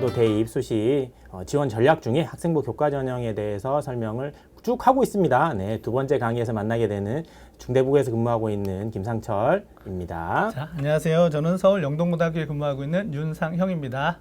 내년도 대입 수시 지원 전략 중에 학생부 교과 전형에 대해서 설명을 쭉 하고 있습니다. 네, 두 번째 강의에서 만나게 되는 중대부에서 근무하고 있는 김상철입니다. 자, 안녕하세요. 저는 서울 영동고등학교에 근무하고 있는 윤상형입니다.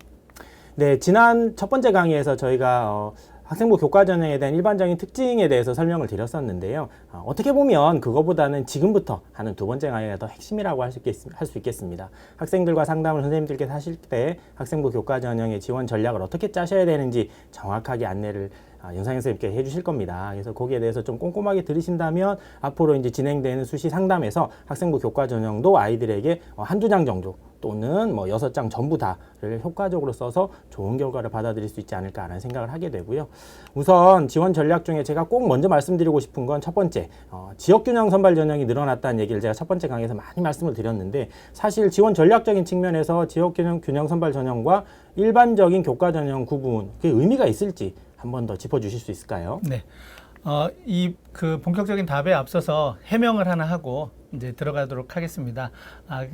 네, 지난 첫 번째 강의에서 저희가 학생부 교과 전형에 대한 일반적인 특징에 대해서 설명을 드렸었는데요. 어떻게 보면 그거보다는 지금부터 하는 두 번째 강의가 더 핵심이라고 할 수 있겠습니다. 학생들과 상담을 선생님들께서 하실 때 학생부 교과 전형의 지원 전략을 어떻게 짜셔야 되는지 정확하게 안내를 영상 선생님께 해주실 겁니다. 그래서 거기에 대해서 좀 꼼꼼하게 들으신다면 앞으로 이제 진행되는 수시 상담에서 학생부 교과 전형도 아이들에게 한두 장 정도 또는 뭐 6장 전부 다를 효과적으로 써서 좋은 결과를 받아들일 수 있지 않을까라는 생각을 하게 되고요. 우선 지원 전략 중에 제가 꼭 먼저 말씀드리고 싶은 건 첫 번째, 지역균형 선발 전형이 늘어났다는 얘기를 제가 첫 번째 강의에서 많이 말씀을 드렸는데 사실 지원 전략적인 측면에서 지역균형 선발 전형과 일반적인 교과 전형 구분, 그게 의미가 있을지 한 번 더 짚어주실 수 있을까요? 네. 그 본격적인 답에 앞서서 해명을 하나 하고 이제 들어가도록 하겠습니다.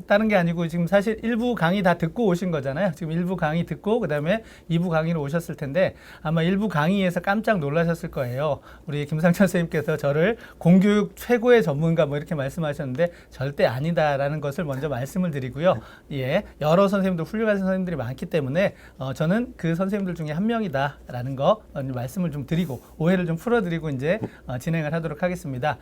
다른 게 아니고 지금 사실 1부 강의 다 듣고 오신 거잖아요. 지금 1부 강의 듣고 그다음에 2부 강의로 오셨을 텐데 아마 1부 강의에서 깜짝 놀라셨을 거예요. 우리 김상철 선생님께서 저를 공교육 최고의 전문가 뭐 이렇게 말씀하셨는데 절대 아니다라는 것을 먼저 말씀을 드리고요. 예, 여러 선생님들 훌륭한 선생님들이 많기 때문에 저는 그 선생님들 중에 한 명이다라는 거 말씀을 좀 드리고 오해를 좀 풀어드리고 이제 진행을 하도록 하겠습니다.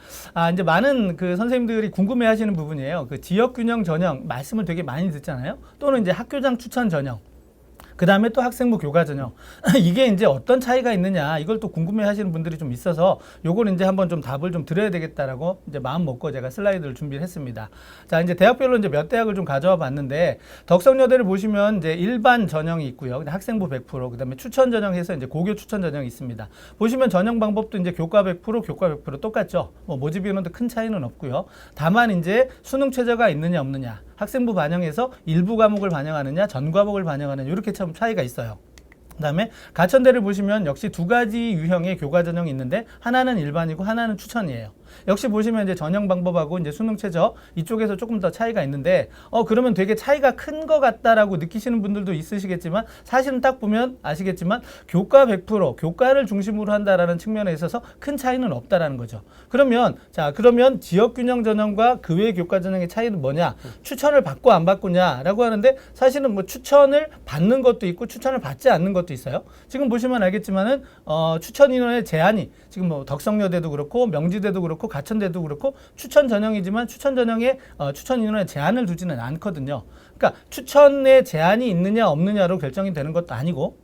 이제 많은 그 선생님들이 궁금해하시는 부분이에요. 그 지역균형 전형 말씀을 되게 많이 듣잖아요. 또는 이제 학교장 추천 전형. 그 다음에 또 학생부 교과 전형. 이게 이제 어떤 차이가 있느냐, 이걸 또 궁금해 하시는 분들이 좀 있어서 요걸 이제 한번 좀 답을 좀 드려야 되겠다라고 이제 마음 먹고 제가 슬라이드를 준비를 했습니다. 자, 이제 대학별로 이제 몇 대학을 좀 가져와 봤는데, 덕성여대를 보시면 이제 일반 전형이 있고요. 학생부 100%, 그 다음에 추천 전형해서 이제 고교 추천 전형이 있습니다. 보시면 전형 방법도 이제 교과 100%, 교과 100% 똑같죠. 뭐 모집 인원도 큰 차이는 없고요. 다만 이제 수능 최저가 있느냐 없느냐, 학생부 반영해서 일부 과목을 반영하느냐 전 과목을 반영하느냐 이렇게 참 차이가 있어요. 그 다음에 가천대를 보시면 역시 두 가지 유형의 교과 전형이 있는데 하나는 일반이고 하나는 추천이에요. 역시 보시면 이제 전형 방법하고 이제 수능 최저 이쪽에서 조금 더 차이가 있는데 그러면 되게 차이가 큰 것 같다라고 느끼시는 분들도 있으시겠지만 사실은 딱 보면 아시겠지만 교과 100% 교과를 중심으로 한다라는 측면에 있어서 큰 차이는 없다라는 거죠. 그러면 지역균형 전형과 그 외 교과 전형의 차이는 뭐냐? 추천을 받고 안 받고냐라고 하는데 사실은 뭐 추천을 받는 것도 있고 추천을 받지 않는 것도 있어요. 지금 보시면 알겠지만은 추천 인원의 제한이 지금 뭐 덕성여대도 그렇고 명지대도 그렇고 가천대도 그렇고 추천 전형이지만 추천 전형에 추천 인원의 제한을 두지는 않거든요. 그러니까 추천의 제한이 있느냐 없느냐로 결정이 되는 것도 아니고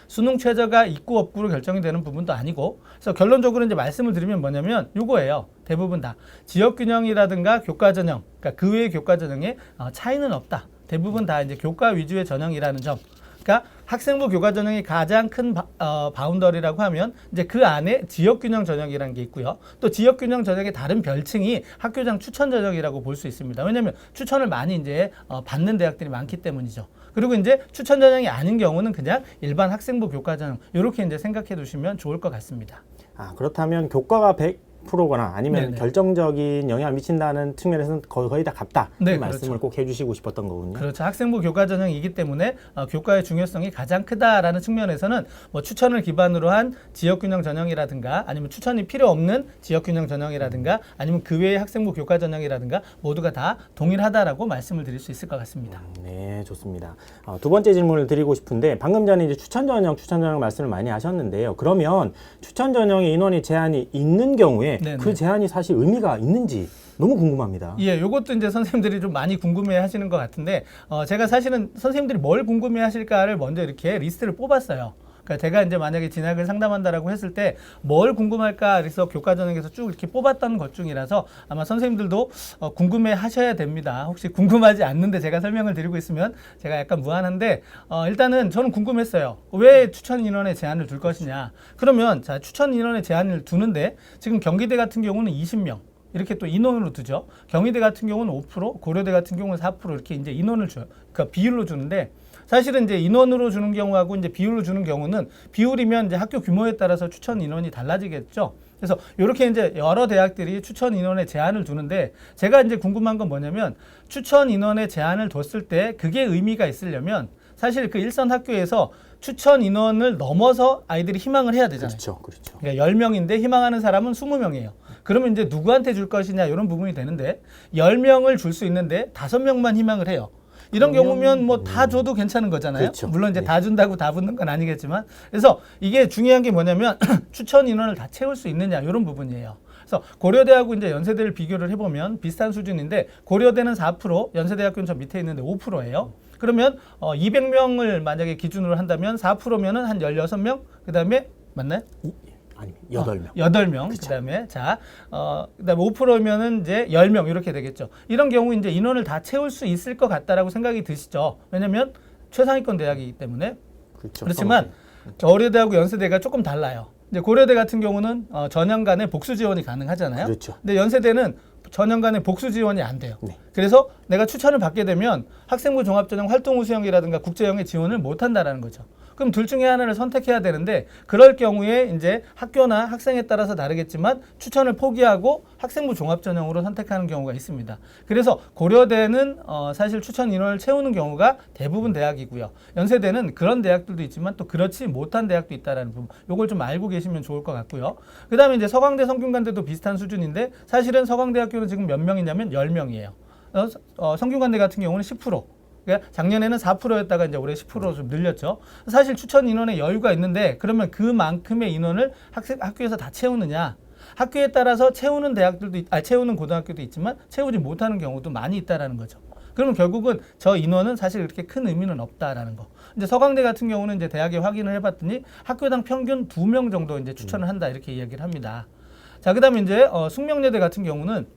수능 최저가 있고 없고로 결정이 되는 부분도 아니고, 그래서 결론적으로 이제 말씀을 드리면 뭐냐면 요거예요. 대부분 다 지역균형이라든가 교과 전형, 그러니까 그 외의 교과 전형에 차이는 없다. 대부분 다 이제 교과 위주의 전형이라는 점. 그러니까 학생부 교과 전형이 가장 큰 바운더리라고 하면 이제 그 안에 지역균형 전형이라는 게 있고요. 또 지역균형 전형의 다른 별칭이 학교장 추천 전형이라고 볼 수 있습니다. 왜냐하면 추천을 많이 이제 받는 대학들이 많기 때문이죠. 그리고 이제 추천 전형이 아닌 경우는 그냥 일반 학생부 교과 전형 이렇게 이제 생각해 두시면 좋을 것 같습니다. 그렇다면 교과가 100%거나 아니면 네네. 결정적인 영향을 미친다는 측면에서는 거의 다 같다. 네, 이 말씀을 그렇죠. 꼭 해주시고 싶었던 거군요. 그렇죠. 학생부 교과 전형이기 때문에 교과의 중요성이 가장 크다라는 측면에서는 뭐 추천을 기반으로 한 지역균형 전형이라든가 아니면 추천이 필요 없는 지역균형 전형이라든가 아니면 그 외의 학생부 교과 전형이라든가 모두가 다 동일하다라고 말씀을 드릴 수 있을 것 같습니다. 네, 좋습니다. 두 번째 질문을 드리고 싶은데 방금 전에 이제 추천 전형 말씀을 많이 하셨는데요. 그러면 추천 전형의 인원의 제한이 있는 경우에 네네. 그 제한이 사실 의미가 있는지 너무 궁금합니다. 예, 요것도 이제 선생님들이 좀 많이 궁금해 하시는 것 같은데, 제가 사실은 선생님들이 뭘 궁금해 하실까를 먼저 이렇게 리스트를 뽑았어요. 그러니까 제가 이제 만약에 진학을 상담한다라고 했을 때 뭘 궁금할까 그래서 교과 전형에서 쭉 이렇게 뽑았던 것 중이라서 아마 선생님들도 궁금해 하셔야 됩니다. 혹시 궁금하지 않는데 제가 설명을 드리고 있으면 제가 약간 무안한데, 일단은 저는 궁금했어요. 왜 추천 인원의 제한을 둘 것이냐. 그러면 자, 추천 인원의 제한을 두는데 지금 경기대 같은 경우는 20명. 이렇게 또 인원으로 두죠. 경희대 같은 경우는 5%, 고려대 같은 경우는 4% 이렇게 이제 인원을 줘요. 그러니까 비율로 주는데 사실은 이제 인원으로 주는 경우하고 이제 비율로 주는 경우는 비율이면 이제 학교 규모에 따라서 추천 인원이 달라지겠죠. 그래서 이렇게 이제 여러 대학들이 추천 인원에 제한을 두는데 제가 이제 궁금한 건 뭐냐면 추천 인원에 제한을 뒀을 때 그게 의미가 있으려면 사실 그 일선 학교에서 추천 인원을 넘어서 아이들이 희망을 해야 되잖아요. 그렇죠, 그렇죠. 그러니까 10명인데 희망하는 사람은 20명이에요. 그러면 이제 누구한테 줄 것이냐 이런 부분이 되는데 10명을 줄 수 있는데 5명만 희망을 해요. 이런 경우면 뭐 다 줘도 괜찮은 거잖아요. 그렇죠. 물론 이제 다 준다고 다 붙는 건 아니겠지만 그래서 이게 중요한 게 뭐냐면 추천 인원을 다 채울 수 있느냐 이런 부분이에요. 그래서 고려대하고 이제 연세대를 비교를 해보면 비슷한 수준인데 고려대는 4%, 연세대학교는 저 밑에 있는데 5%예요. 그러면 200명을 만약에 기준으로 한다면 4%면은 한 16명, 그다음에 맞나요? 아니면 8명. 8명. 그다음에 그다음에 5%면은 이제 10명 이렇게 되겠죠. 이런 경우 이제 인원을 다 채울 수 있을 것 같다라고 생각이 드시죠. 왜냐면 최상위권 대학이기 때문에. 그렇죠. 그렇지만 고려대하고 연세대가 조금 달라요. 이제 고려대 같은 경우는 전형간에 복수 지원이 가능하잖아요. 그렇죠. 근데 연세대는 전형간에 복수 지원이 안 돼요. 네. 그래서 내가 추천을 받게 되면 학생부 종합전형 활동우수형이라든가 국제형의 지원을 못 한다라는 거죠. 그럼 둘 중에 하나를 선택해야 되는데 그럴 경우에 이제 학교나 학생에 따라서 다르겠지만 추천을 포기하고 학생부 종합전형으로 선택하는 경우가 있습니다. 그래서 고려대는 사실 추천 인원을 채우는 경우가 대부분 대학이고요. 연세대는 그런 대학들도 있지만 또 그렇지 못한 대학도 있다라는 부분. 요걸 좀 알고 계시면 좋을 것 같고요. 그다음에 이제 서강대 성균관대도 비슷한 수준인데 사실은 서강대학교는 지금 몇 명이냐면 10명이에요. 성균관대 같은 경우는 10%. 그러니까 작년에는 4%였다가 이제 올해 10%로 좀 늘렸죠. 사실 추천 인원에 여유가 있는데 그러면 그만큼의 인원을 학교에서 다 채우느냐? 학교에 따라서 채우는 대학들도 채우는 고등학교도 있지만 채우지 못하는 경우도 많이 있다라는 거죠. 그러면 결국은 저 인원은 사실 그렇게 큰 의미는 없다라는 거. 이제 서강대 같은 경우는 이제 대학에 확인을 해봤더니 학교당 평균 2명 정도 이제 추천을 한다 이렇게 이야기를 합니다. 자, 그다음에 이제 숙명여대 같은 경우는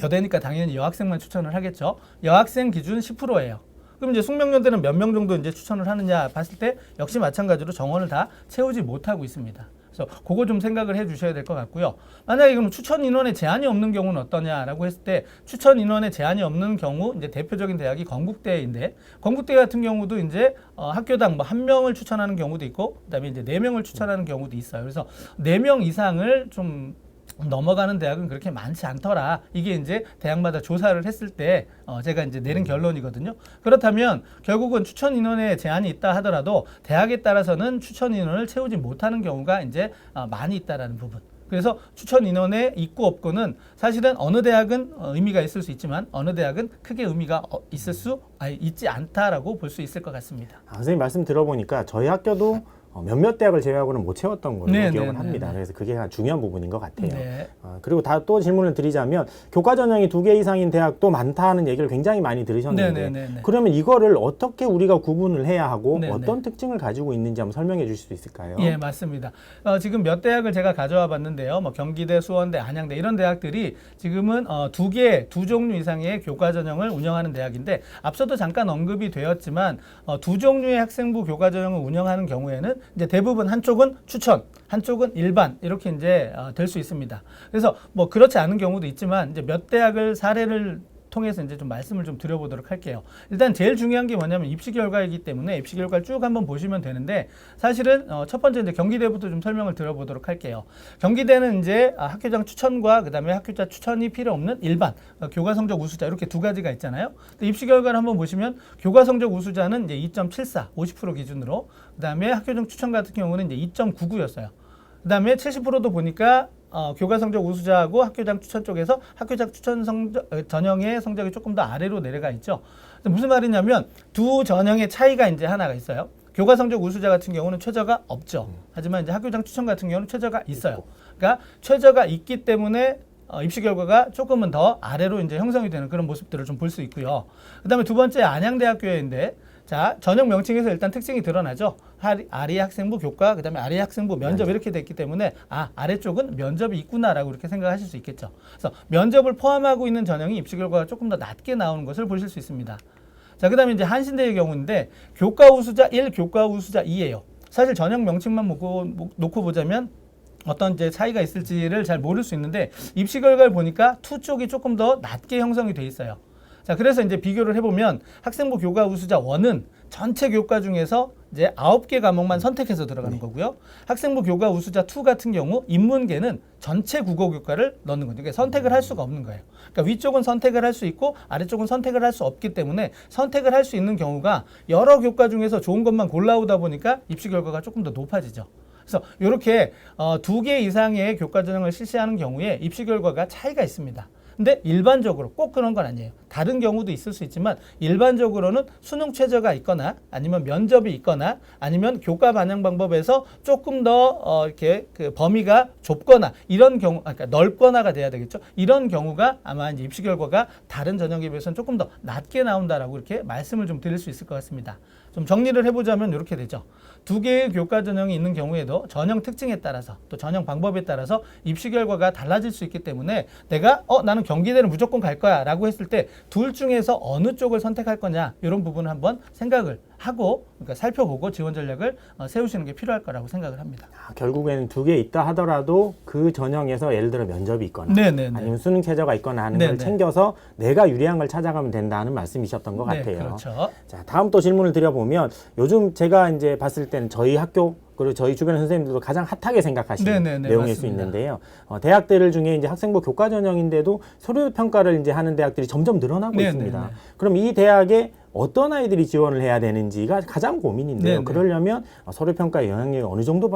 여대니까 당연히 여학생만 추천을 하겠죠. 여학생 기준 10%예요. 그럼 이제 숙명여대는 몇 명 정도 이제 추천을 하느냐 봤을 때 역시 마찬가지로 정원을 다 채우지 못하고 있습니다. 그래서 그거 좀 생각을 해 주셔야 될 것 같고요. 만약에 그럼 추천 인원에 제한이 없는 경우는 어떠냐라고 했을 때 추천 인원에 제한이 없는 경우 이제 대표적인 대학이 건국대인데 건국대 같은 경우도 이제 학교당 뭐 1명을 추천하는 경우도 있고 그다음에 이제 4명을 추천하는 경우도 있어요. 그래서 4명 이상을 좀 넘어가는 대학은 그렇게 많지 않더라. 이게 이제 대학마다 조사를 했을 때 제가 이제 내린 결론이거든요. 그렇다면 결국은 추천 인원에 제한이 있다 하더라도 대학에 따라서는 추천 인원을 채우지 못하는 경우가 이제 많이 있다라는 부분. 그래서 추천 인원에 있고 없고는 사실은 어느 대학은 의미가 있을 수 있지만 어느 대학은 크게 의미가 있지 않다라고 볼 수 있을 것 같습니다. 선생님 말씀 들어보니까 저희 학교도 몇몇 대학을 제외하고는 못 채웠던 걸로 네, 기억을 네, 합니다. 네. 그래서 그게 중요한 부분인 것 같아요. 네. 그리고 또 질문을 드리자면 교과 전형이 2개 이상인 대학도 많다는 얘기를 굉장히 많이 들으셨는데 네, 네, 네, 네. 그러면 이거를 어떻게 우리가 구분을 해야 하고 네, 어떤 특징을 가지고 있는지 한번 설명해 주실 수 있을까요? 예, 맞습니다. 지금 몇 대학을 제가 가져와 봤는데요. 뭐 경기대, 수원대, 안양대 이런 대학들이 지금은 두 종류 이상의 교과 전형을 운영하는 대학인데 앞서도 잠깐 언급이 되었지만 두 종류의 학생부 교과 전형을 운영하는 경우에는 이제 대부분 한쪽은 추천, 한쪽은 일반 이렇게 이제 될 수 있습니다. 그래서 뭐 그렇지 않은 경우도 있지만 이제 몇 대학을 사례를 통해서 이제 좀 말씀을 좀 드려보도록 할게요. 일단 제일 중요한 게 뭐냐면 입시 결과이기 때문에 입시 결과를 쭉 한번 보시면 되는데 사실은 첫 번째 이제 경기대부터 좀 설명을 드려보도록 할게요. 경기대는 이제 학교장 추천과 그다음에 학교자 추천이 필요 없는 일반 교과 성적 우수자 이렇게 두 가지가 있잖아요. 근데 입시 결과를 한번 보시면 교과 성적 우수자는 이제 2.74 50% 기준으로 그다음에 학교장 추천 같은 경우는 이제 2.99였어요. 그다음에 70%도 보니까 교과 성적 우수자하고 학교장 추천 쪽에서 학교장 추천 전형의 성적이 조금 더 아래로 내려가 있죠. 무슨 말이냐면 두 전형의 차이가 이제 하나가 있어요. 교과 성적 우수자 같은 경우는 최저가 없죠. 하지만 이제 학교장 추천 같은 경우는 최저가 있어요. 그러니까 최저가 있기 때문에 입시 결과가 조금은 더 아래로 이제 형성이 되는 그런 모습들을 좀 볼 수 있고요. 그다음에 두 번째 안양대학교인데 자, 전형 명칭에서 일단 특징이 드러나죠. 아리 학생부 교과, 그다음에 아리 학생부 면접 이렇게 됐기 때문에 아래쪽은 면접이 있구나라고 이렇게 생각하실 수 있겠죠. 그래서 면접을 포함하고 있는 전형이 입시 결과가 조금 더 낮게 나오는 것을 보실 수 있습니다. 자, 그다음에 이제 한신대의 경우인데 교과 우수자 1, 교과 우수자 2예요. 사실 전형 명칭만 놓고 보자면 어떤 이제 차이가 있을지를 잘 모를 수 있는데 입시 결과를 보니까 2 쪽이 조금 더 낮게 형성이 돼 있어요. 자, 그래서 이제 비교를 해보면 학생부 교과 우수자 1은 전체 교과 중에서 이제 9개 과목만 선택해서 들어가는 거고요. 학생부 교과 우수자 2 같은 경우 인문계는 전체 국어 교과를 넣는 거죠. 그러니까 선택을 할 수가 없는 거예요. 그러니까 위쪽은 선택을 할 수 있고 아래쪽은 선택을 할 수 없기 때문에 선택을 할 수 있는 경우가 여러 교과 중에서 좋은 것만 골라오다 보니까 입시 결과가 조금 더 높아지죠. 그래서 이렇게 2개 이상의 교과 전형을 실시하는 경우에 입시 결과가 차이가 있습니다. 근데 일반적으로 꼭 그런 건 아니에요. 다른 경우도 있을 수 있지만 일반적으로는 수능 최저가 있거나 아니면 면접이 있거나 아니면 교과 반영 방법에서 조금 더 이렇게 그 범위가 좁거나 이런 경우, 그러니까 넓거나가 돼야 되겠죠. 이런 경우가 아마 이제 입시 결과가 다른 전형에 비해서는 조금 더 낮게 나온다라고 이렇게 말씀을 좀 드릴 수 있을 것 같습니다. 좀 정리를 해보자면 이렇게 되죠. 2개의 교과 전형이 있는 경우에도 전형 특징에 따라서 또 전형 방법에 따라서 입시 결과가 달라질 수 있기 때문에 내가 나는 경기대를 무조건 갈 거야 라고 했을 때 둘 중에서 어느 쪽을 선택할 거냐 이런 부분을 한번 생각을 하고 그러니까 살펴보고 지원 전략을 세우시는 게 필요할 거라고 생각을 합니다. 결국에는 2개 있다 하더라도 그 전형에서 예를 들어 면접이 있거나 네네네. 아니면 수능 최저가 있거나 하는 네네. 걸 챙겨서 내가 유리한 걸 찾아가면 된다는 말씀이셨던 것 네, 같아요. 그렇죠. 자, 다음 또 질문을 드려보면 요즘 제가 이제 봤을 때는 저희 학교 그리고 저희 주변 선생님들도 가장 핫하게 생각하시는 네네네, 내용일 수 맞습니다. 있는데요. 대학들 중에 이제 학생부 교과 전형인데도 서류 평가를 이제 하는 대학들이 점점 늘어나고 네네네. 있습니다. 그럼 이 대학에 어떤 아이들이 지원을 해야 되는지가 가장 고민인데요. 네네. 그러려면 서류 평가의 영향력이 어느 정도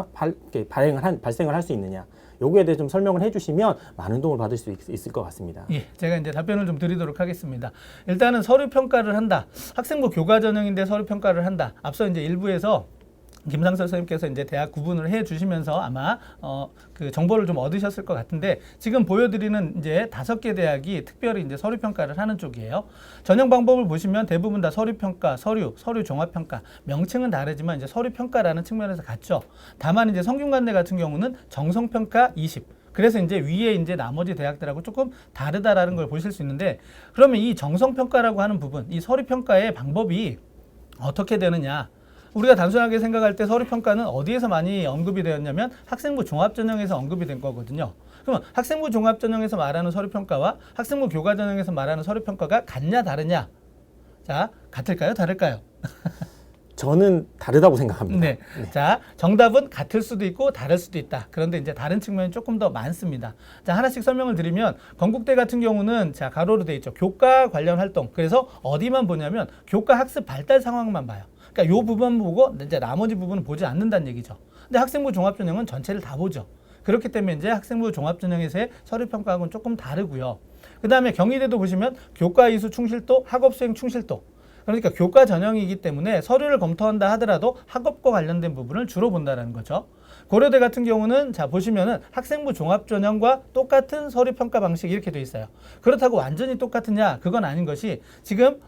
발생을 할 수 있느냐. 요거에 대해 좀 설명을 해주시면 많은 도움을 받을 수 있을 것 같습니다. 예, 제가 이제 답변을 좀 드리도록 하겠습니다. 일단은 서류 평가를 한다. 학생부 교과 전형인데 서류 평가를 한다. 앞서 이제 일부에서 김상철 선생님께서 이제 대학 구분을 해 주시면서 아마 그 정보를 좀 얻으셨을 것 같은데 지금 보여드리는 이제 5개 대학이 특별히 이제 서류 평가를 하는 쪽이에요. 전형 방법을 보시면 대부분 다 서류 평가, 서류 종합 평가 명칭은 다르지만 이제 서류 평가라는 측면에서 같죠. 다만 이제 성균관대 같은 경우는 정성 평가 20. 그래서 이제 위에 이제 나머지 대학들하고 조금 다르다라는 걸 보실 수 있는데 그러면 이 정성 평가라고 하는 부분, 이 서류 평가의 방법이 어떻게 되느냐? 우리가 단순하게 생각할 때 서류 평가는 어디에서 많이 언급이 되었냐면 학생부 종합전형에서 언급이 된 거거든요. 그러면 학생부 종합전형에서 말하는 서류 평가와 학생부 교과전형에서 말하는 서류 평가가 같냐 다르냐? 자, 같을까요? 다를까요? 저는 다르다고 생각합니다. 네. 자, 정답은 같을 수도 있고 다를 수도 있다. 그런데 이제 다른 측면이 조금 더 많습니다. 자, 하나씩 설명을 드리면 건국대 같은 경우는 자, 가로로 돼 있죠. 교과 관련 활동. 그래서 어디만 보냐면 교과 학습 발달 상황만 봐요. 그러니까 요 부분만 보고 이제 나머지 부분은 보지 않는다는 얘기죠. 근데 학생부 종합전형은 전체를 다 보죠. 그렇기 때문에 이제 학생부 종합전형에서의 서류평가하고는 조금 다르고요. 그 다음에 경희대도 보시면 교과 이수 충실도, 학업 수행 충실도. 그러니까 교과 전형이기 때문에 서류를 검토한다 하더라도 학업과 관련된 부분을 주로 본다는 거죠. 고려대 같은 경우는 자 보시면은 학생부 종합전형과 똑같은 서류 평가 방식 이렇게 돼 있어요. 그렇다고 완전히 똑같으냐? 그건 아닌 것이 지금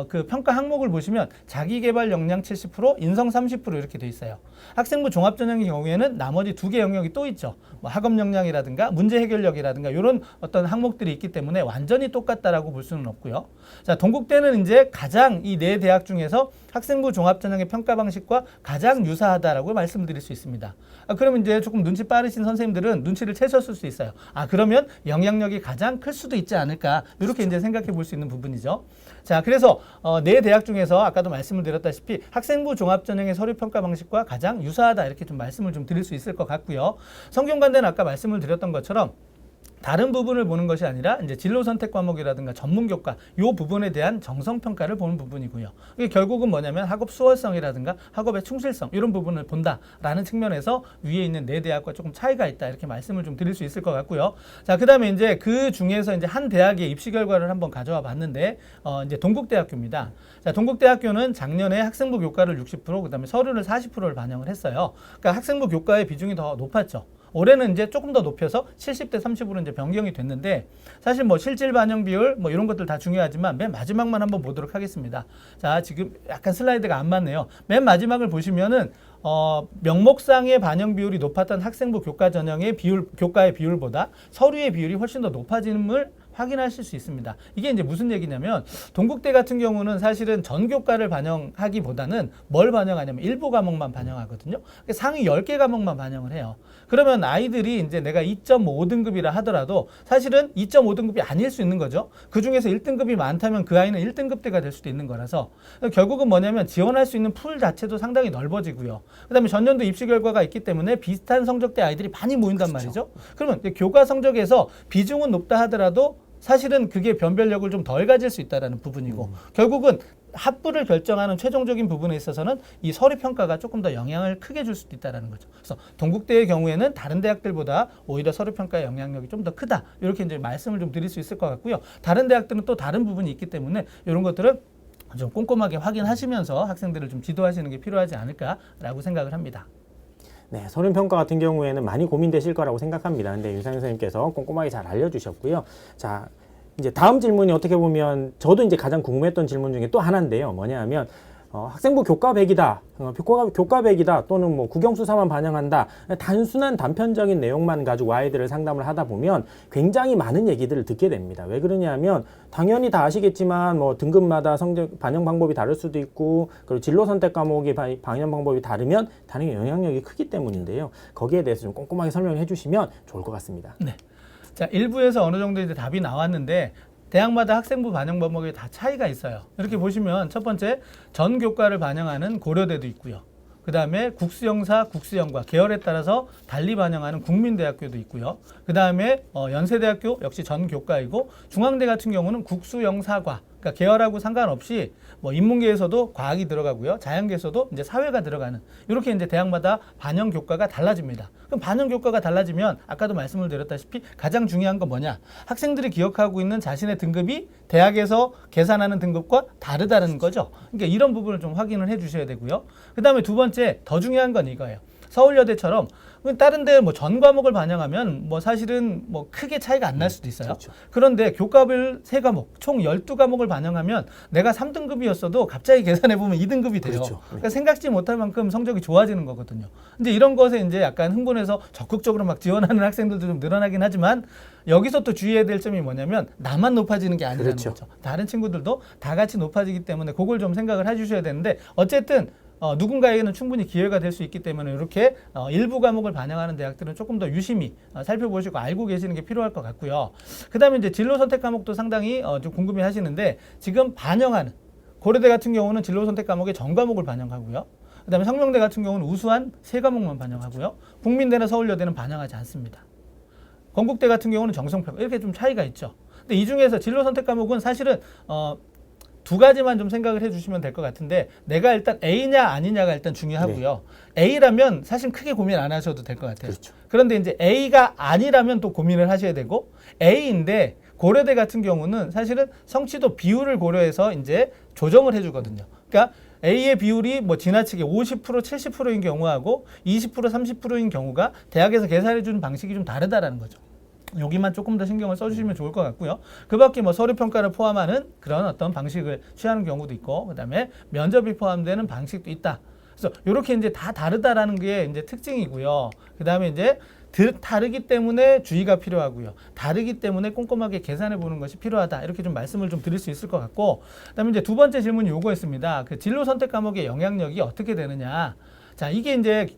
그 평가 항목을 보시면 자기개발 역량 70%, 인성 30% 이렇게 돼 있어요. 학생부 종합전형의 경우에는 나머지 2개 영역이 또 있죠. 뭐 학업 역량이라든가 문제 해결력이라든가 이런 어떤 항목들이 있기 때문에 완전히 똑같다라고 볼 수는 없고요. 자, 동국대는 이제 가장 이 네 대학 중에서 학생부 종합전형의 평가 방식과 가장 유사하다라고 말씀드릴 수 있습니다. 그러면 이제 조금 눈치 빠르신 선생님들은 눈치를 채셨을 수 있어요. 그러면 영향력이 가장 클 수도 있지 않을까 이렇게 이제 생각해 볼 수 있는 부분이죠. 자, 그래서 네 대학 중에서 아까도 말씀을 드렸다시피 학생부 종합전형의 서류평가 방식과 가장 유사하다 이렇게 좀 말씀을 좀 드릴 수 있을 것 같고요. 성균관대는 아까 말씀을 드렸던 것처럼 다른 부분을 보는 것이 아니라 이제 진로 선택 과목이라든가 전문 교과 요 부분에 대한 정성 평가를 보는 부분이고요. 이게 결국은 뭐냐면 학업 수월성이라든가 학업의 충실성 이런 부분을 본다라는 측면에서 위에 있는 네 대학과 조금 차이가 있다 이렇게 말씀을 좀 드릴 수 있을 것 같고요. 자, 그다음에 이제 그 중에서 이제 한 대학의 입시 결과를 한번 가져와 봤는데 이제 동국대학교입니다. 자, 동국대학교는 작년에 학생부 교과를 60% 그다음에 서류를 40%를 반영을 했어요. 그러니까 학생부 교과의 비중이 더 높았죠. 올해는 이제 조금 더 높여서 70대 30으로 이제 변경이 됐는데 사실 뭐 실질 반영 비율 뭐 이런 것들 다 중요하지만 맨 마지막만 한번 보도록 하겠습니다. 자, 지금 약간 슬라이드가 안 맞네요. 맨 마지막을 보시면은 명목상의 반영 비율이 높았던 학생부 교과 전형의 비율, 교과의 비율보다 서류의 비율이 훨씬 더 높아짐을 확인하실 수 있습니다. 이게 이제 무슨 얘기냐면 동국대 같은 경우는 사실은 전 교과를 반영하기보다는 뭘 반영하냐면 일부 과목만 반영하거든요. 상위 10개 과목만 반영을 해요. 그러면 아이들이 이제 내가 2.5등급이라 하더라도 사실은 2.5등급이 아닐 수 있는 거죠. 그 중에서 1등급이 많다면 그 아이는 1등급대가 될 수도 있는 거라서 결국은 뭐냐면 지원할 수 있는 풀 자체도 상당히 넓어지고요. 그다음에 전년도 입시 결과가 있기 때문에 비슷한 성적대 아이들이 많이 모인단 말이죠. 그러면 이제 교과 성적에서 비중은 높다 하더라도 사실은 그게 변별력을 좀 덜 가질 수 있다는 부분이고 결국은 합부를 결정하는 최종적인 부분에 있어서는 이 서류 평가가 조금 더 영향을 크게 줄 수도 있다는 거죠. 그래서 동국대의 경우에는 다른 대학들보다 오히려 서류 평가의 영향력이 좀 더 크다. 이렇게 이제 말씀을 좀 드릴 수 있을 것 같고요. 다른 대학들은 또 다른 부분이 있기 때문에 이런 것들은 좀 꼼꼼하게 확인하시면서 학생들을 좀 지도하시는 게 필요하지 않을까라고 생각을 합니다. 네, 서류 평가 같은 경우에는 많이 고민되실 거라고 생각합니다. 근데 윤상현 선생님께서 꼼꼼하게 잘 알려주셨고요. 자, 이제 다음 질문이 어떻게 보면 저도 이제 가장 궁금했던 질문 중에 또 하나인데요. 뭐냐 하면 학생부 교과백이다, 교과백이다 또는 뭐 국영수사만 반영한다, 단순한 단편적인 내용만 가지고 아이들을 상담을 하다 보면 굉장히 많은 얘기들을 듣게 됩니다. 왜 그러냐면 당연히 다 아시겠지만 뭐 등급마다 성적 반영 방법이 다를 수도 있고 그리고 진로 선택 과목의 반영 방법이 다르면 당연히 영향력이 크기 때문인데요. 거기에 대해서 좀 꼼꼼하게 설명해 주시면 좋을 것 같습니다. 네. 자, 1부에서 어느 정도 이제 답이 나왔는데 대학마다 학생부 반영 과목에 다 차이가 있어요. 이렇게 보시면 첫 번째 전 교과를 반영하는 고려대도 있고요. 그 다음에 국수영사, 국수영과 계열에 따라서 달리 반영하는 국민대학교도 있고요. 그 다음에 연세대학교 역시 전 교과이고 중앙대 같은 경우는 국수영사과 그러니까 계열하고 상관없이 뭐 인문계에서도 과학이 들어가고요. 자연계에서도 이제 사회가 들어가는 이렇게 이제 대학마다 반영 교과가 달라집니다. 그럼 반영 교과가 달라지면 아까도 말씀을 드렸다시피 가장 중요한 건 뭐냐? 학생들이 기억하고 있는 자신의 등급이 대학에서 계산하는 등급과 다르다는 거죠. 그러니까 이런 부분을 좀 확인을 해 주셔야 되고요. 그다음에 두 번째 더 중요한 건 이거예요. 서울여대처럼 다른 데 뭐 전 과목을 반영하면 뭐 사실은 뭐 크게 차이가 안 날 수도 있어요. 그렇죠. 그런데 교과별 3과목, 총 12과목을 반영하면 내가 3등급이었어도 갑자기 계산해 보면 2등급이 돼요. 그렇죠. 그러니까 생각지 못할 만큼 성적이 좋아지는 거거든요. 이제 이런 것에 이제 약간 흥분해서 적극적으로 막 지원하는 학생들도 좀 늘어나긴 하지만 여기서 또 주의해야 될 점이 뭐냐면 나만 높아지는 게 아니라는 그렇죠. 거죠. 다른 친구들도 다 같이 높아지기 때문에 그걸 좀 생각을 해 주셔야 되는데 어쨌든 누군가에게는 충분히 기회가 될 수 있기 때문에 이렇게 일부 과목을 반영하는 대학들은 조금 더 유심히 살펴보시고 알고 계시는 게 필요할 것 같고요. 그 다음에 이제 진로 선택 과목도 상당히 좀 궁금해 하시는데 지금 반영하는 고려대 같은 경우는 진로 선택 과목의 전 과목을 반영하고요. 그 다음에 성명대 같은 경우는 우수한 3과목만 반영하고요. 국민대나 서울여대는 반영하지 않습니다. 건국대 같은 경우는 정성평가 이렇게 좀 차이가 있죠. 근데 이 중에서 진로 선택 과목은 사실은 두 가지만 좀 생각을 해주시면 될 것 같은데 내가 일단 A냐 아니냐가 일단 중요하고요. 네. A라면 사실 크게 고민 안 하셔도 될 것 같아요. 그렇죠. 그런데 이제 A가 아니라면 또 고민을 하셔야 되고 A인데 고려대 같은 경우는 사실은 성취도 비율을 고려해서 이제 조정을 해주거든요. 그러니까 A의 비율이 뭐 지나치게 50% 70%인 경우하고 20% 30%인 경우가 대학에서 계산해 주는 방식이 좀 다르다라는 거죠. 여기만 조금 더 신경을 써주시면 좋을 것 같고요. 그 밖에 뭐 서류 평가를 포함하는 그런 어떤 방식을 취하는 경우도 있고, 그 다음에 면접이 포함되는 방식도 있다. 그래서 이렇게 이제 다 다르다라는 게 이제 특징이고요. 그 다음에 이제 다르기 때문에 주의가 필요하고요. 다르기 때문에 꼼꼼하게 계산해 보는 것이 필요하다. 이렇게 좀 말씀을 좀 드릴 수 있을 것 같고, 그다음에 이제 두 번째 질문이 요거였습니다. 그 진로 선택 과목의 영향력이 어떻게 되느냐? 자, 이게 이제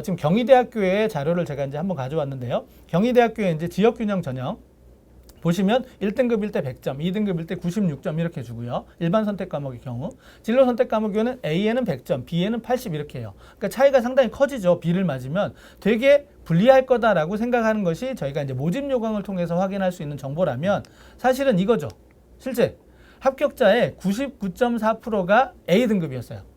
지금 경희대학교의 자료를 제가 이제 한번 가져왔는데요. 경희대학교의 이제 지역균형 전형 보시면 1등급일 때 100점, 2등급일 때 96점 이렇게 주고요. 일반 선택 과목의 경우 진로 선택 과목에는 A에는 100점, B에는 80 이렇게 해요. 그러니까 차이가 상당히 커지죠. B를 맞으면 되게 불리할 거다라고 생각하는 것이 저희가 이제 모집 요강을 통해서 확인할 수 있는 정보라면 사실은 이거죠. 실제 합격자의 99.4%가 A 등급이었어요.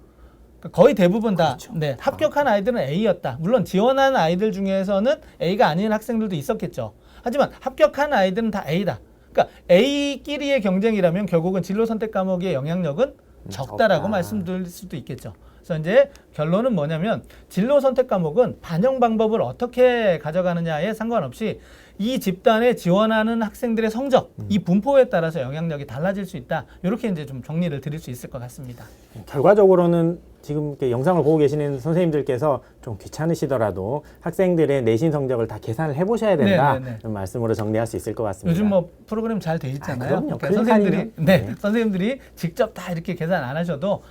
거의 대부분 다 그렇죠. 네, 합격한 아이들은 A였다. 물론 지원한 아이들 중에서는 A가 아닌 학생들도 있었겠죠. 하지만 합격한 아이들은 다 A다. 그러니까 A끼리의 경쟁이라면 결국은 진로 선택 과목의 영향력은 적다라고 말씀드릴 수도 있겠죠. 그래서 이제 결론은 뭐냐면 진로 선택 과목은 반영 방법을 어떻게 가져가느냐에 상관없이 이 집단에 지원하는 학생들의 성적, 이 분포에 따라서 영향력이 달라질 수 있다. 이렇게 이제 좀 정리를 드릴 수 있을 것 같습니다. 결과적으로는 지금 이렇게 영상을 보고 계시는 선생님들께서 좀 귀찮으시더라도 학생들의 내신 성적을 다 계산을 해보셔야 된다. 네. 는 말씀으로 정리할 수 있을 것 같습니다. 요즘 뭐 프로그램 잘 돼 있잖아요. 그럼요. 그러니까 선생님들이 네. 선생님들이 직접 다 이렇게 계산 안 하셔도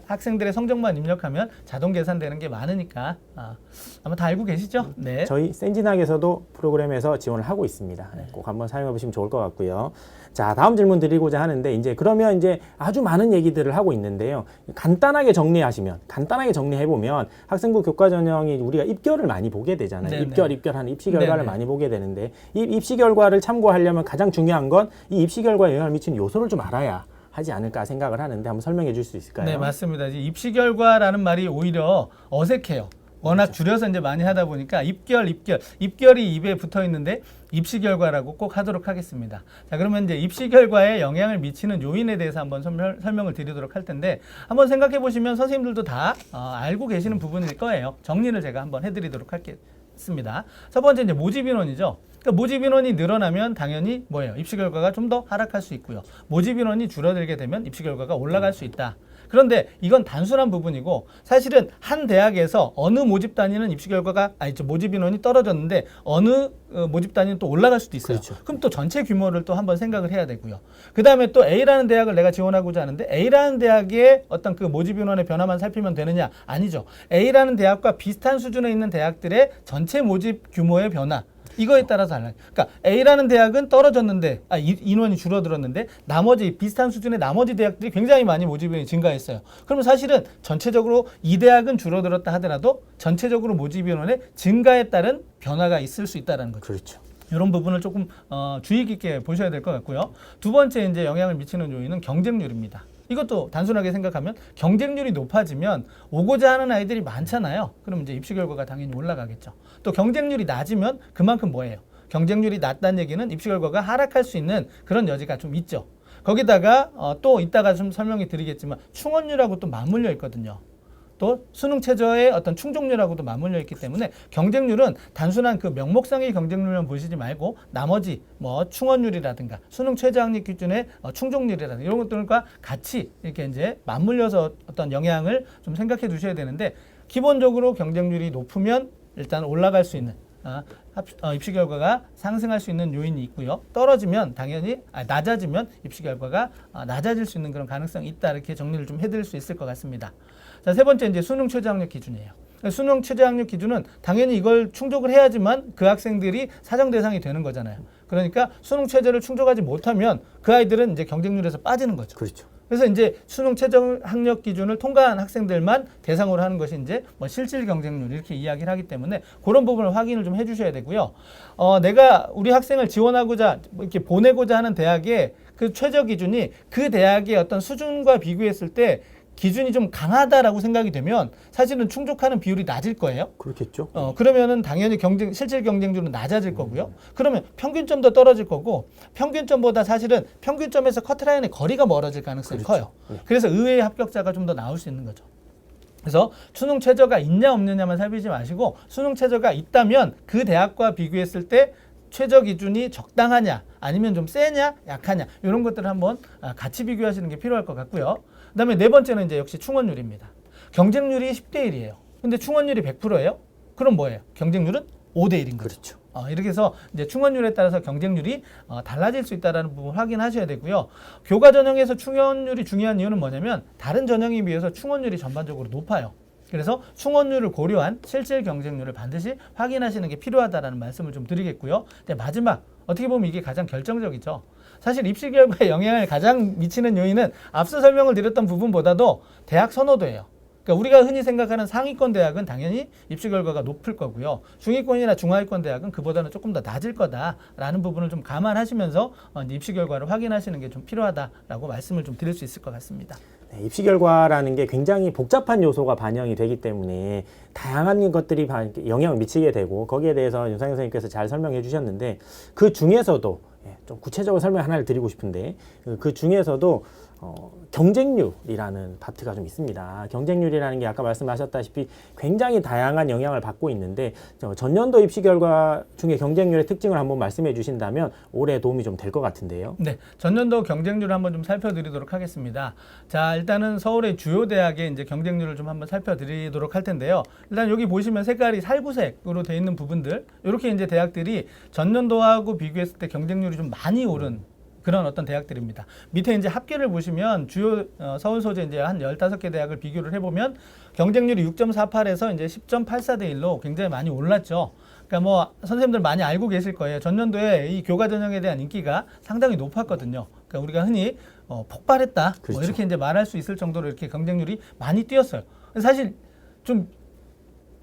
학생들의 성적만 입력하면 자동 계산되는 게 많으니까 아마 다 알고 계시죠? 네. 저희 센진학에서도 프로그램에서 지원을 하고 있습니다. 꼭 한번 사용해 보시면 좋을 것 같고요. 자, 다음 질문 드리고자 하는데 그러면 아주 많은 얘기들을 하고 있는데요. 간단하게 정리해 보면 학생부 교과 전형이 우리가 입결을 많이 보게 되잖아요. 네네. 입결하는 입시 결과를 네네. 많이 보게 되는데 이 입시 결과를 참고하려면 가장 중요한 건 이 입시 결과에 영향을 미치는 요소를 좀 알아야 하지 않을까 생각을 하는데 한번 설명해 줄 수 있을까요? 네, 맞습니다. 입시 결과라는 말이 오히려 어색해요. 워낙 줄여서 이제 많이 하다 보니까 입결이 입에 붙어 있는데 입시 결과라고 꼭 하도록 하겠습니다. 자, 그러면 이제 입시 결과에 영향을 미치는 요인에 대해서 한번 설명을 드리도록 할 텐데 한번 생각해 보시면 선생님들도 다 알고 계시는 부분일 거예요. 정리를 제가 한번 해드리도록 하겠습니다. 첫 번째 이제 모집 인원이죠. 그러니까 모집 인원이 늘어나면 당연히 뭐예요? 입시 결과가 좀 더 하락할 수 있고요. 모집 인원이 줄어들게 되면 입시 결과가 올라갈 수 있다. 그런데 이건 단순한 부분이고 사실은 한 대학에서 어느 모집 단위는 입시 결과가 모집 인원이 떨어졌는데 어느 모집 단위는 또 올라갈 수도 있어요. 그렇죠. 그럼 또 전체 규모를 또 한번 생각을 해야 되고요. 그 다음에 또 A라는 대학을 내가 지원하고자 하는데 A라는 대학의 어떤 그 모집 인원의 변화만 살피면 되느냐? 아니죠. A라는 대학과 비슷한 수준에 있는 대학들의 전체 모집 규모의 변화. 이거에 따라서 달라요. 그러니까 A라는 대학은 떨어졌는데 인원이 줄어들었는데 나머지 비슷한 수준의 나머지 대학들이 굉장히 많이 모집 인원이 증가했어요. 그러면 사실은 전체적으로 이 대학은 줄어들었다 하더라도 전체적으로 모집 인원의 증가에 따른 변화가 있을 수 있다는 거죠. 그렇죠. 이런 부분을 조금 주의 깊게 보셔야 될 것 같고요. 두 번째 이제 영향을 미치는 요인은 경쟁률입니다. 이것도 단순하게 생각하면 경쟁률이 높아지면 오고자 하는 아이들이 많잖아요. 그럼 이제 입시 결과가 당연히 올라가겠죠. 또 경쟁률이 낮으면 그만큼 뭐예요? 경쟁률이 낮다는 얘기는 입시 결과가 하락할 수 있는 그런 여지가 좀 있죠. 거기다가 또 이따가 좀 설명해 드리겠지만 충원율하고 또 맞물려 있거든요. 또 수능 최저의 어떤 충족률하고도 맞물려 있기 때문에 경쟁률은 단순한 그 명목상의 경쟁률만 보시지 말고 나머지 뭐 충원율이라든가 수능 최저 학력 기준의 충족률이라든가 이런 것들과 같이 이렇게 이제 맞물려서 어떤 영향을 좀 생각해 두셔야 되는데 기본적으로 경쟁률이 높으면 일단 올라갈 수 있는 입시 결과가 상승할 수 있는 요인이 있고요. 떨어지면 당연히 낮아지면 입시 결과가 낮아질 수 있는 그런 가능성이 있다. 이렇게 정리를 좀 해드릴 수 있을 것 같습니다. 자, 세 번째 이제 수능 최저 학력 기준이에요. 수능 최저 학력 기준은 당연히 이걸 충족을 해야지만 그 학생들이 사정 대상이 되는 거잖아요. 그러니까 수능 최저를 충족하지 못하면 그 아이들은 이제 경쟁률에서 빠지는 거죠. 그렇죠. 그래서 이제 수능 최저 학력 기준을 통과한 학생들만 대상으로 하는 것이 이제 뭐 실질 경쟁률 이렇게 이야기를 하기 때문에 그런 부분을 확인을 좀 해주셔야 되고요. 내가 우리 학생을 지원하고자 이렇게 보내고자 하는 대학의 그 최저 기준이 그 대학의 어떤 수준과 비교했을 때 기준이 좀 강하다라고 생각이 되면 사실은 충족하는 비율이 낮을 거예요. 그렇겠죠. 그러면은 당연히 실질 경쟁률은 낮아질 거고요. 그러면 평균점도 떨어질 거고 평균점보다 사실은 평균점에서 커트라인의 거리가 멀어질 가능성이 커요. 그래서 의외의 합격자가 좀 더 나올 수 있는 거죠. 그래서 수능 최저가 있냐 없느냐만 살피지 마시고 수능 최저가 있다면 그 대학과 비교했을 때 최저 기준이 적당하냐 아니면 좀 세냐 약하냐 이런 것들을 한번 같이 비교하시는 게 필요할 것 같고요. 그다음에 네 번째는 이제 역시 충원율입니다. 경쟁률이 10대 1이에요. 근데 충원율이 100%예요? 그럼 뭐예요? 경쟁률은 5대 1인 거죠. 그렇죠. 이렇게 해서 이제 충원율에 따라서 경쟁률이 달라질 수 있다는 부분 확인하셔야 되고요. 교과 전형에서 충원율이 중요한 이유는 뭐냐면 다른 전형에 비해서 충원율이 전반적으로 높아요. 그래서 충원율을 고려한 실질 경쟁률을 반드시 확인하시는 게 필요하다는 말씀을 좀 드리겠고요. 마지막 어떻게 보면 이게 가장 결정적이죠. 사실 입시 결과에 영향을 가장 미치는 요인은 앞서 설명을 드렸던 부분보다도 대학 선호도예요. 그러니까 우리가 흔히 생각하는 상위권 대학은 당연히 입시 결과가 높을 거고요. 중위권이나 중하위권 대학은 그보다는 조금 더 낮을 거다라는 부분을 좀 감안하시면서 입시 결과를 확인하시는 게 좀 필요하다라고 말씀을 좀 드릴 수 있을 것 같습니다. 입시 결과라는 게 굉장히 복잡한 요소가 반영이 되기 때문에 다양한 것들이 영향을 미치게 되고 거기에 대해서 윤상현 선생님께서 잘 설명해 주셨는데 그 중에서도 좀 구체적으로 설명 하나를 드리고 싶은데 그 중에서도 경쟁률이라는 파트가 좀 있습니다. 경쟁률이라는 게 아까 말씀하셨다시피 굉장히 다양한 영향을 받고 있는데 전년도 입시 결과 중에 경쟁률의 특징을 한번 말씀해 주신다면 올해 도움이 좀 될 것 같은데요. 네, 전년도 경쟁률을 한번 좀 살펴드리도록 하겠습니다. 자, 일단은 서울의 주요 대학의 이제 경쟁률을 좀 한번 살펴드리도록 할 텐데요. 일단 여기 보시면 색깔이 살구색으로 되어 있는 부분들, 이렇게 이제 대학들이 전년도하고 비교했을 때 경쟁률이 좀 많이 오른 그런 어떤 대학들입니다. 밑에 이제 합계를 보시면 주요 서울 소재 이제 한 15개 대학을 비교를 해보면 경쟁률이 6.48에서 이제 10.84대 1로 굉장히 많이 올랐죠. 그러니까 뭐 선생님들 많이 알고 계실 거예요. 전년도에 이 교과 전형에 대한 인기가 상당히 높았거든요. 그러니까 우리가 흔히 폭발했다, 그렇죠. 뭐 이렇게 이제 말할 수 있을 정도로 이렇게 경쟁률이 많이 뛰었어요. 사실 좀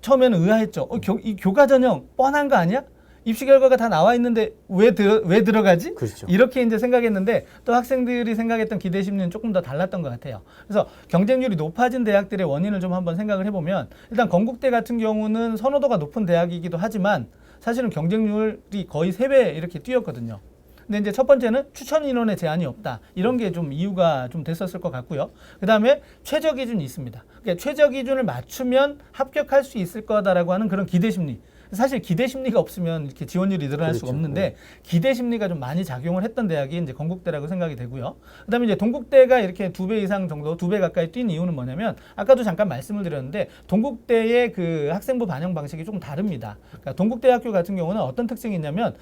처음에는 의아했죠. 이 교과 전형 뻔한 거 아니야? 입시 결과가 다 나와 있는데 왜 들어가지? 그렇죠. 이렇게 이제 생각했는데 또 학생들이 생각했던 기대 심리는 조금 더 달랐던 것 같아요. 그래서 경쟁률이 높아진 대학들의 원인을 좀 한번 생각을 해보면 일단 건국대 같은 경우는 선호도가 높은 대학이기도 하지만 사실은 경쟁률이 거의 3배 이렇게 뛰었거든요. 근데 이제 첫 번째는 추천 인원의 제한이 없다. 이런 게 좀 이유가 좀 됐었을 것 같고요. 그 다음에 최저 기준이 있습니다. 그러니까 최저 기준을 맞추면 합격할 수 있을 거다라고 하는 그런 기대 심리. 사실 기대 심리가 없으면 이렇게 지원율이 늘어날 수가 없는데 기대 심리가 좀 많이 작용을 했던 대학이 이제 건국대라고 생각이 되고요. 그다음에 이제 동국대가 이렇게 2배 이상 정도, 2배 가까이 뛴 이유는 뭐냐면 아까도 잠깐 말씀을 드렸는데 동국대의 그 학생부 반영 방식이 조금 다릅니다. 그러니까 동국대학교 같은 경우는 어떤 특징이 있냐면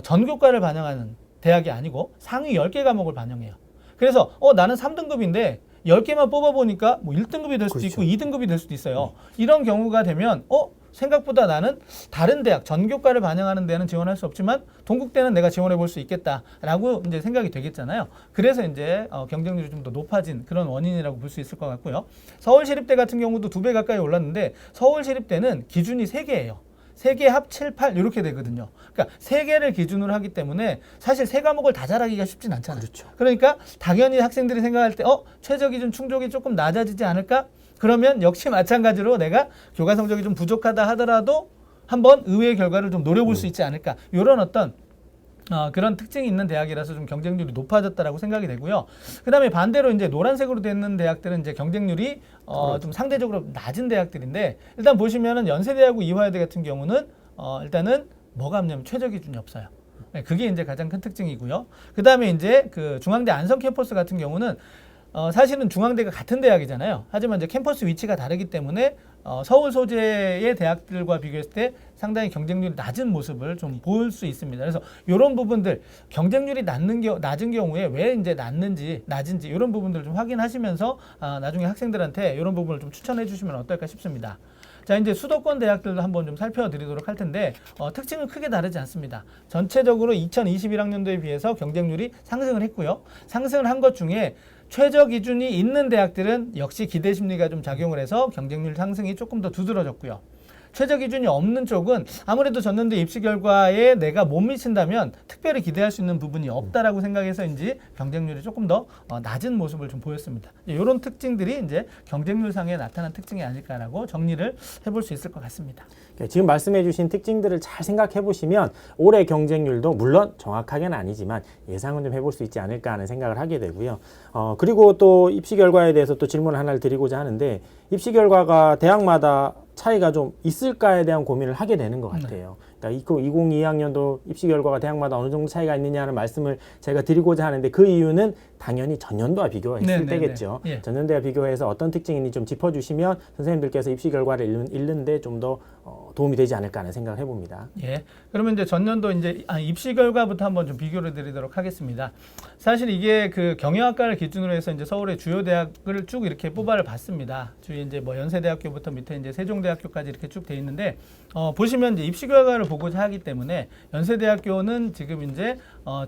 전교과를 반영하는 대학이 아니고 상위 10개 과목을 반영해요. 그래서 나는 3등급인데 10개만 뽑아보니까 뭐 1등급이 될 수도 그렇죠. 있고 2등급이 될 수도 있어요. 이런 경우가 되면 생각보다 나는 다른 대학, 전교과를 반영하는 데는 지원할 수 없지만 동국대는 내가 지원해 볼 수 있겠다라고 이제 생각이 되겠잖아요. 그래서 이제 경쟁률이 좀 더 높아진 그런 원인이라고 볼 수 있을 것 같고요. 서울시립대 같은 경우도 2배 가까이 올랐는데 서울시립대는 기준이 3개예요. 3개 합 7, 8 이렇게 되거든요. 그러니까 3개를 기준으로 하기 때문에 사실 3과목을 다 잘하기가 쉽진 않잖아요. 그렇죠. 그러니까 당연히 학생들이 생각할 때 최저 기준 충족이 조금 낮아지지 않을까? 그러면 역시 마찬가지로 내가 교과 성적이 좀 부족하다 하더라도 한번 의외의 결과를 좀 노려볼 수 있지 않을까? 이런 어떤 그런 특징이 있는 대학이라서 좀 경쟁률이 높아졌다라고 생각이 되고요. 그다음에 반대로 이제 노란색으로 되어 있는 대학들은 이제 경쟁률이 좀 상대적으로 낮은 대학들인데 일단 보시면은 연세대하고 이화여대 같은 경우는 일단은 뭐가 없냐면 최저 기준이 없어요. 네, 그게 이제 가장 큰 특징이고요. 그다음에 이제 그 중앙대 안성 캠퍼스 같은 경우는 사실은 중앙대가 같은 대학이잖아요. 하지만 이제 캠퍼스 위치가 다르기 때문에 서울 소재의 대학들과 비교했을 때 상당히 경쟁률이 낮은 모습을 좀 볼 수 있습니다. 그래서 이런 부분들 경쟁률이 낮은 경우에 왜 이제 낮은지 이런 부분들을 좀 확인하시면서 나중에 학생들한테 이런 부분을 좀 추천해 주시면 어떨까 싶습니다. 자, 이제 수도권 대학들도 한번 좀 살펴드리도록 할 텐데 특징은 크게 다르지 않습니다. 전체적으로 2021학년도에 비해서 경쟁률이 상승을 했고요. 상승을 한 것 중에 최저 기준이 있는 대학들은 역시 기대 심리가 좀 작용을 해서 경쟁률 상승이 조금 더 두드러졌고요. 최저 기준이 없는 쪽은 아무래도 전년도 입시 결과에 내가 못 미친다면 특별히 기대할 수 있는 부분이 없다라고 생각해서인지 경쟁률이 조금 더 낮은 모습을 좀 보였습니다. 이런 특징들이 이제 경쟁률 상에 나타난 특징이 아닐까라고 정리를 해볼 수 있을 것 같습니다. 지금 말씀해 주신 특징들을 잘 생각해 보시면 올해 경쟁률도 물론 정확하게는 아니지만 예상은 좀 해볼 수 있지 않을까 하는 생각을 하게 되고요. 그리고 또 입시 결과에 대해서 또 질문을 하나를 드리고자 하는데 입시 결과가 대학마다 차이가 좀 있을까에 대한 고민을 하게 되는 것 같아요. 그러니까 2022학년도 입시 결과가 대학마다 어느 정도 차이가 있느냐는 말씀을 제가 드리고자 하는데 그 이유는 당연히 전년도와 비교했을 때겠죠. 예. 전년도와 비교해서 어떤 특징인지 좀 짚어주시면 선생님들께서 입시 결과를 읽는데 좀 더 도움이 되지 않을까 하는 생각을 해봅니다. 예. 그러면 이제 전년도 이제 입시 결과부터 한번 좀 비교를 드리도록 하겠습니다. 사실 이게 그 경영학과를 기준으로 해서 이제 서울의 주요 대학을 쭉 이렇게 뽑아를 봤습니다. 주위 이제 뭐 연세대학교부터 밑에 이제 세종대학교까지 이렇게 쭉 돼 있는데 보시면 이제 입시 결과를 보고자 하기 때문에 연세대학교는 지금 이제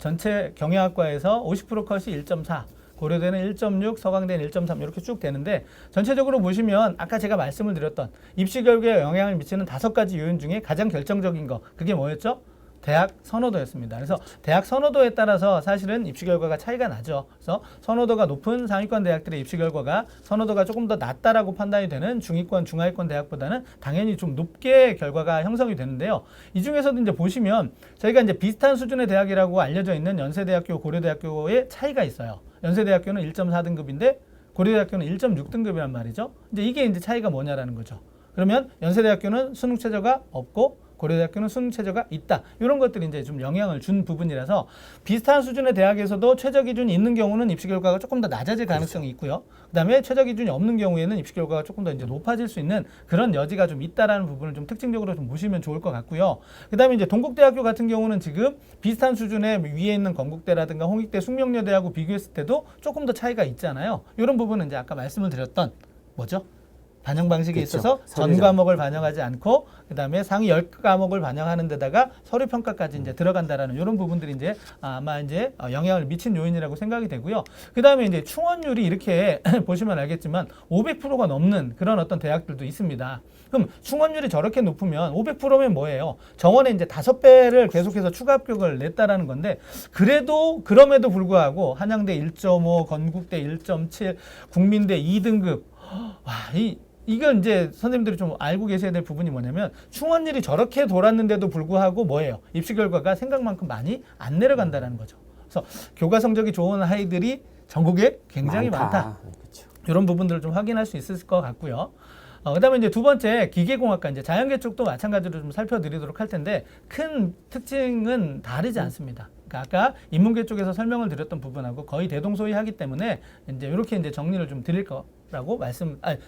전체 경영학과에서 50% 컷이 1.4. 고려대는 1.6, 서강대는 1.3 이렇게 쭉 되는데 전체적으로 보시면 아까 제가 말씀을 드렸던 입시 결과에 영향을 미치는 5가지 요인 중에 가장 결정적인 거 그게 뭐였죠? 대학 선호도였습니다. 그래서 대학 선호도에 따라서 사실은 입시 결과가 차이가 나죠. 그래서 선호도가 높은 상위권 대학들의 입시 결과가 선호도가 조금 더 낮다라고 판단이 되는 중위권, 중하위권 대학보다는 당연히 좀 높게 결과가 형성이 되는데요. 이 중에서도 이제 보시면 저희가 이제 비슷한 수준의 대학이라고 알려져 있는 연세대학교, 고려대학교의 차이가 있어요. 연세대학교는 1.4등급인데 고려대학교는 1.6등급이란 말이죠. 이제 이게 이제 차이가 뭐냐라는 거죠. 그러면 연세대학교는 수능 최저가 없고 고려대학교는 수능 최저가 있다. 이런 것들이 이제 좀 영향을 준 부분이라서 비슷한 수준의 대학에서도 최저 기준이 있는 경우는 입시 결과가 조금 더 낮아질 가능성이 있고요. 그다음에 최저 기준이 없는 경우에는 입시 결과가 조금 더 이제 높아질 수 있는 그런 여지가 좀 있다라는 부분을 좀 특징적으로 좀 보시면 좋을 것 같고요. 그다음에 이제 동국대학교 같은 경우는 지금 비슷한 수준의 위에 있는 건국대라든가 홍익대, 숙명여대하고 비교했을 때도 조금 더 차이가 있잖아요. 이런 부분은 이제 아까 말씀을 드렸던 뭐죠? 반영 방식에 그렇죠. 있어서 전 서류장. 과목을 반영하지 않고 그다음에 상위 10과목을 반영하는 데다가 서류 평가까지 이제 들어간다라는 이런 부분들이 이제 아마 이제 영향을 미친 요인이라고 생각이 되고요. 그다음에 이제 충원율이 이렇게 보시면 알겠지만 500%가 넘는 그런 어떤 대학들도 있습니다. 그럼 충원율이 저렇게 높으면 500%면 뭐예요? 정원에 이제 5배를 계속해서 추가 합격을 냈다라는 건데 그럼에도 불구하고 한양대 1.5, 건국대 1.7, 국민대 2등급 이건 이제 선생님들이 좀 알고 계셔야 될 부분이 뭐냐면 충원율이 저렇게 돌았는데도 불구하고 뭐예요? 입시 결과가 생각만큼 많이 안 내려간다는 거죠. 그래서 교과 성적이 좋은 아이들이 전국에 굉장히 많다. 그렇죠. 이런 부분들을 좀 확인할 수 있을 것 같고요. 그다음에 이제 두 번째 기계공학과 이제 자연계 쪽도 마찬가지로 좀 살펴드리도록 할 텐데 큰 특징은 다르지 않습니다. 그러니까 아까 인문계 쪽에서 설명을 드렸던 부분하고 거의 대동소이하기 때문에 이제 이렇게 이제 정리를 좀 드릴 거라고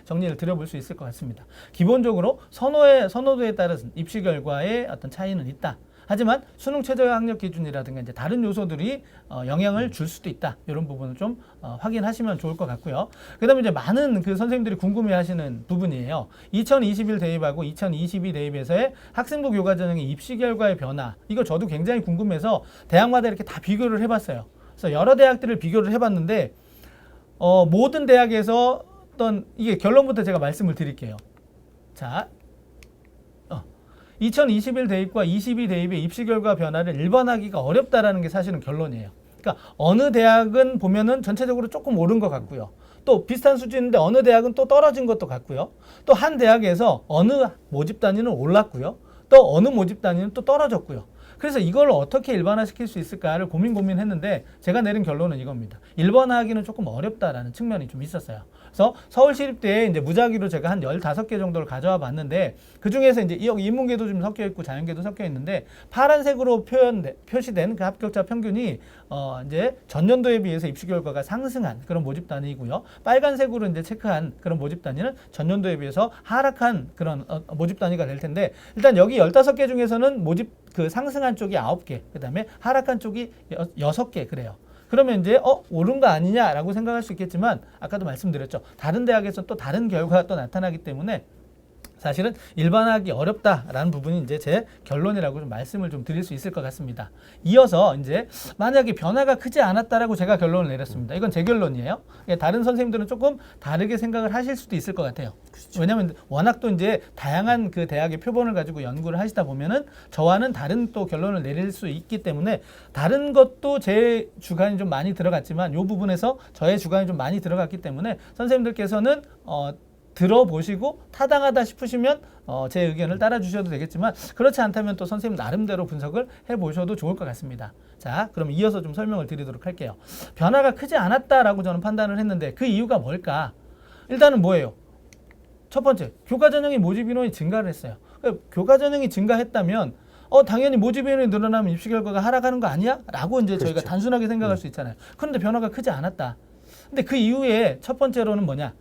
정리를 드려볼 수 있을 것 같습니다. 기본적으로 선호도에 따른 입시 결과의 어떤 차이는 있다. 하지만 수능 최저 학력 기준이라든가 이제 다른 요소들이 영향을 줄 수도 있다. 이런 부분을 좀 확인하시면 좋을 것 같고요. 그다음에 이제 많은 그 선생님들이 궁금해하시는 부분이에요. 2021 대입하고 2022 대입에서의 학생부 교과 전형의 입시 결과의 변화. 이거 저도 굉장히 궁금해서 대학마다 이렇게 다 비교를 해봤어요. 그래서 여러 대학들을 비교를 해봤는데 모든 대학에서 이게 결론부터 제가 말씀을 드릴게요. 자. 2021 대입과 22 대입의 입시 결과 변화를 일반화하기가 어렵다라는 게 사실은 결론이에요. 그러니까 어느 대학은 보면은 전체적으로 조금 오른 것 같고요. 또 비슷한 수준인데 어느 대학은 또 떨어진 것도 같고요. 또 한 대학에서 어느 모집 단위는 올랐고요. 또 어느 모집 단위는 또 떨어졌고요. 그래서 이걸 어떻게 일반화시킬 수 있을까를 고민했는데 제가 내린 결론은 이겁니다. 일반화하기는 조금 어렵다라는 측면이 좀 있었어요. 그래서 서울시립대에 이제 무작위로 제가 한 15개 정도를 가져와 봤는데 그 중에서 이제 인문계도 좀 섞여 있고 자연계도 섞여 있는데 파란색으로 표시된 그 합격자 평균이 이제 전년도에 비해서 입시 결과가 상승한 그런 모집 단위이고요. 빨간색으로 이제 체크한 그런 모집 단위는 전년도에 비해서 하락한 그런 모집 단위가 될 텐데 일단 여기 15개 중에서는 모집 그 상승한 쪽이 9개, 그다음에 하락한 쪽이 6개 그래요. 그러면 이제 오른 거 아니냐라고 생각할 수 있겠지만 아까도 말씀드렸죠. 다른 대학에서 또 다른 결과가 또 나타나기 때문에 사실은 일반화하기 어렵다라는 부분이 이제 제 결론이라고 좀 말씀을 좀 드릴 수 있을 것 같습니다. 이어서 이제 만약에 변화가 크지 않았다라고 제가 결론을 내렸습니다. 이건 제 결론이에요. 다른 선생님들은 조금 다르게 생각을 하실 수도 있을 것 같아요. 그렇죠. 왜냐하면 워낙 또 이제 다양한 그 대학의 표본을 가지고 연구를 하시다 보면은 저와는 다른 또 결론을 내릴 수 있기 때문에 다른 것도 제 주관이 좀 많이 들어갔지만 이 부분에서 저의 주관이 좀 많이 들어갔기 때문에 선생님들께서는 들어보시고 타당하다 싶으시면 제 의견을 따라 주셔도 되겠지만 그렇지 않다면 또 선생님 나름대로 분석을 해보셔도 좋을 것 같습니다. 자, 그럼 이어서 좀 설명을 드리도록 할게요. 변화가 크지 않았다라고 저는 판단을 했는데 그 이유가 뭘까? 일단은 뭐예요? 첫 번째, 교과 전형의 모집 인원이 증가를 했어요. 교과 전형이 증가했다면 당연히 모집 인원이 늘어나면 입시 결과가 하락하는 거 아니야? 라고 이제 그렇죠. 저희가 단순하게 생각할 수 있잖아요. 그런데 변화가 크지 않았다. 근데 그 이후에 첫 번째로는 뭐냐?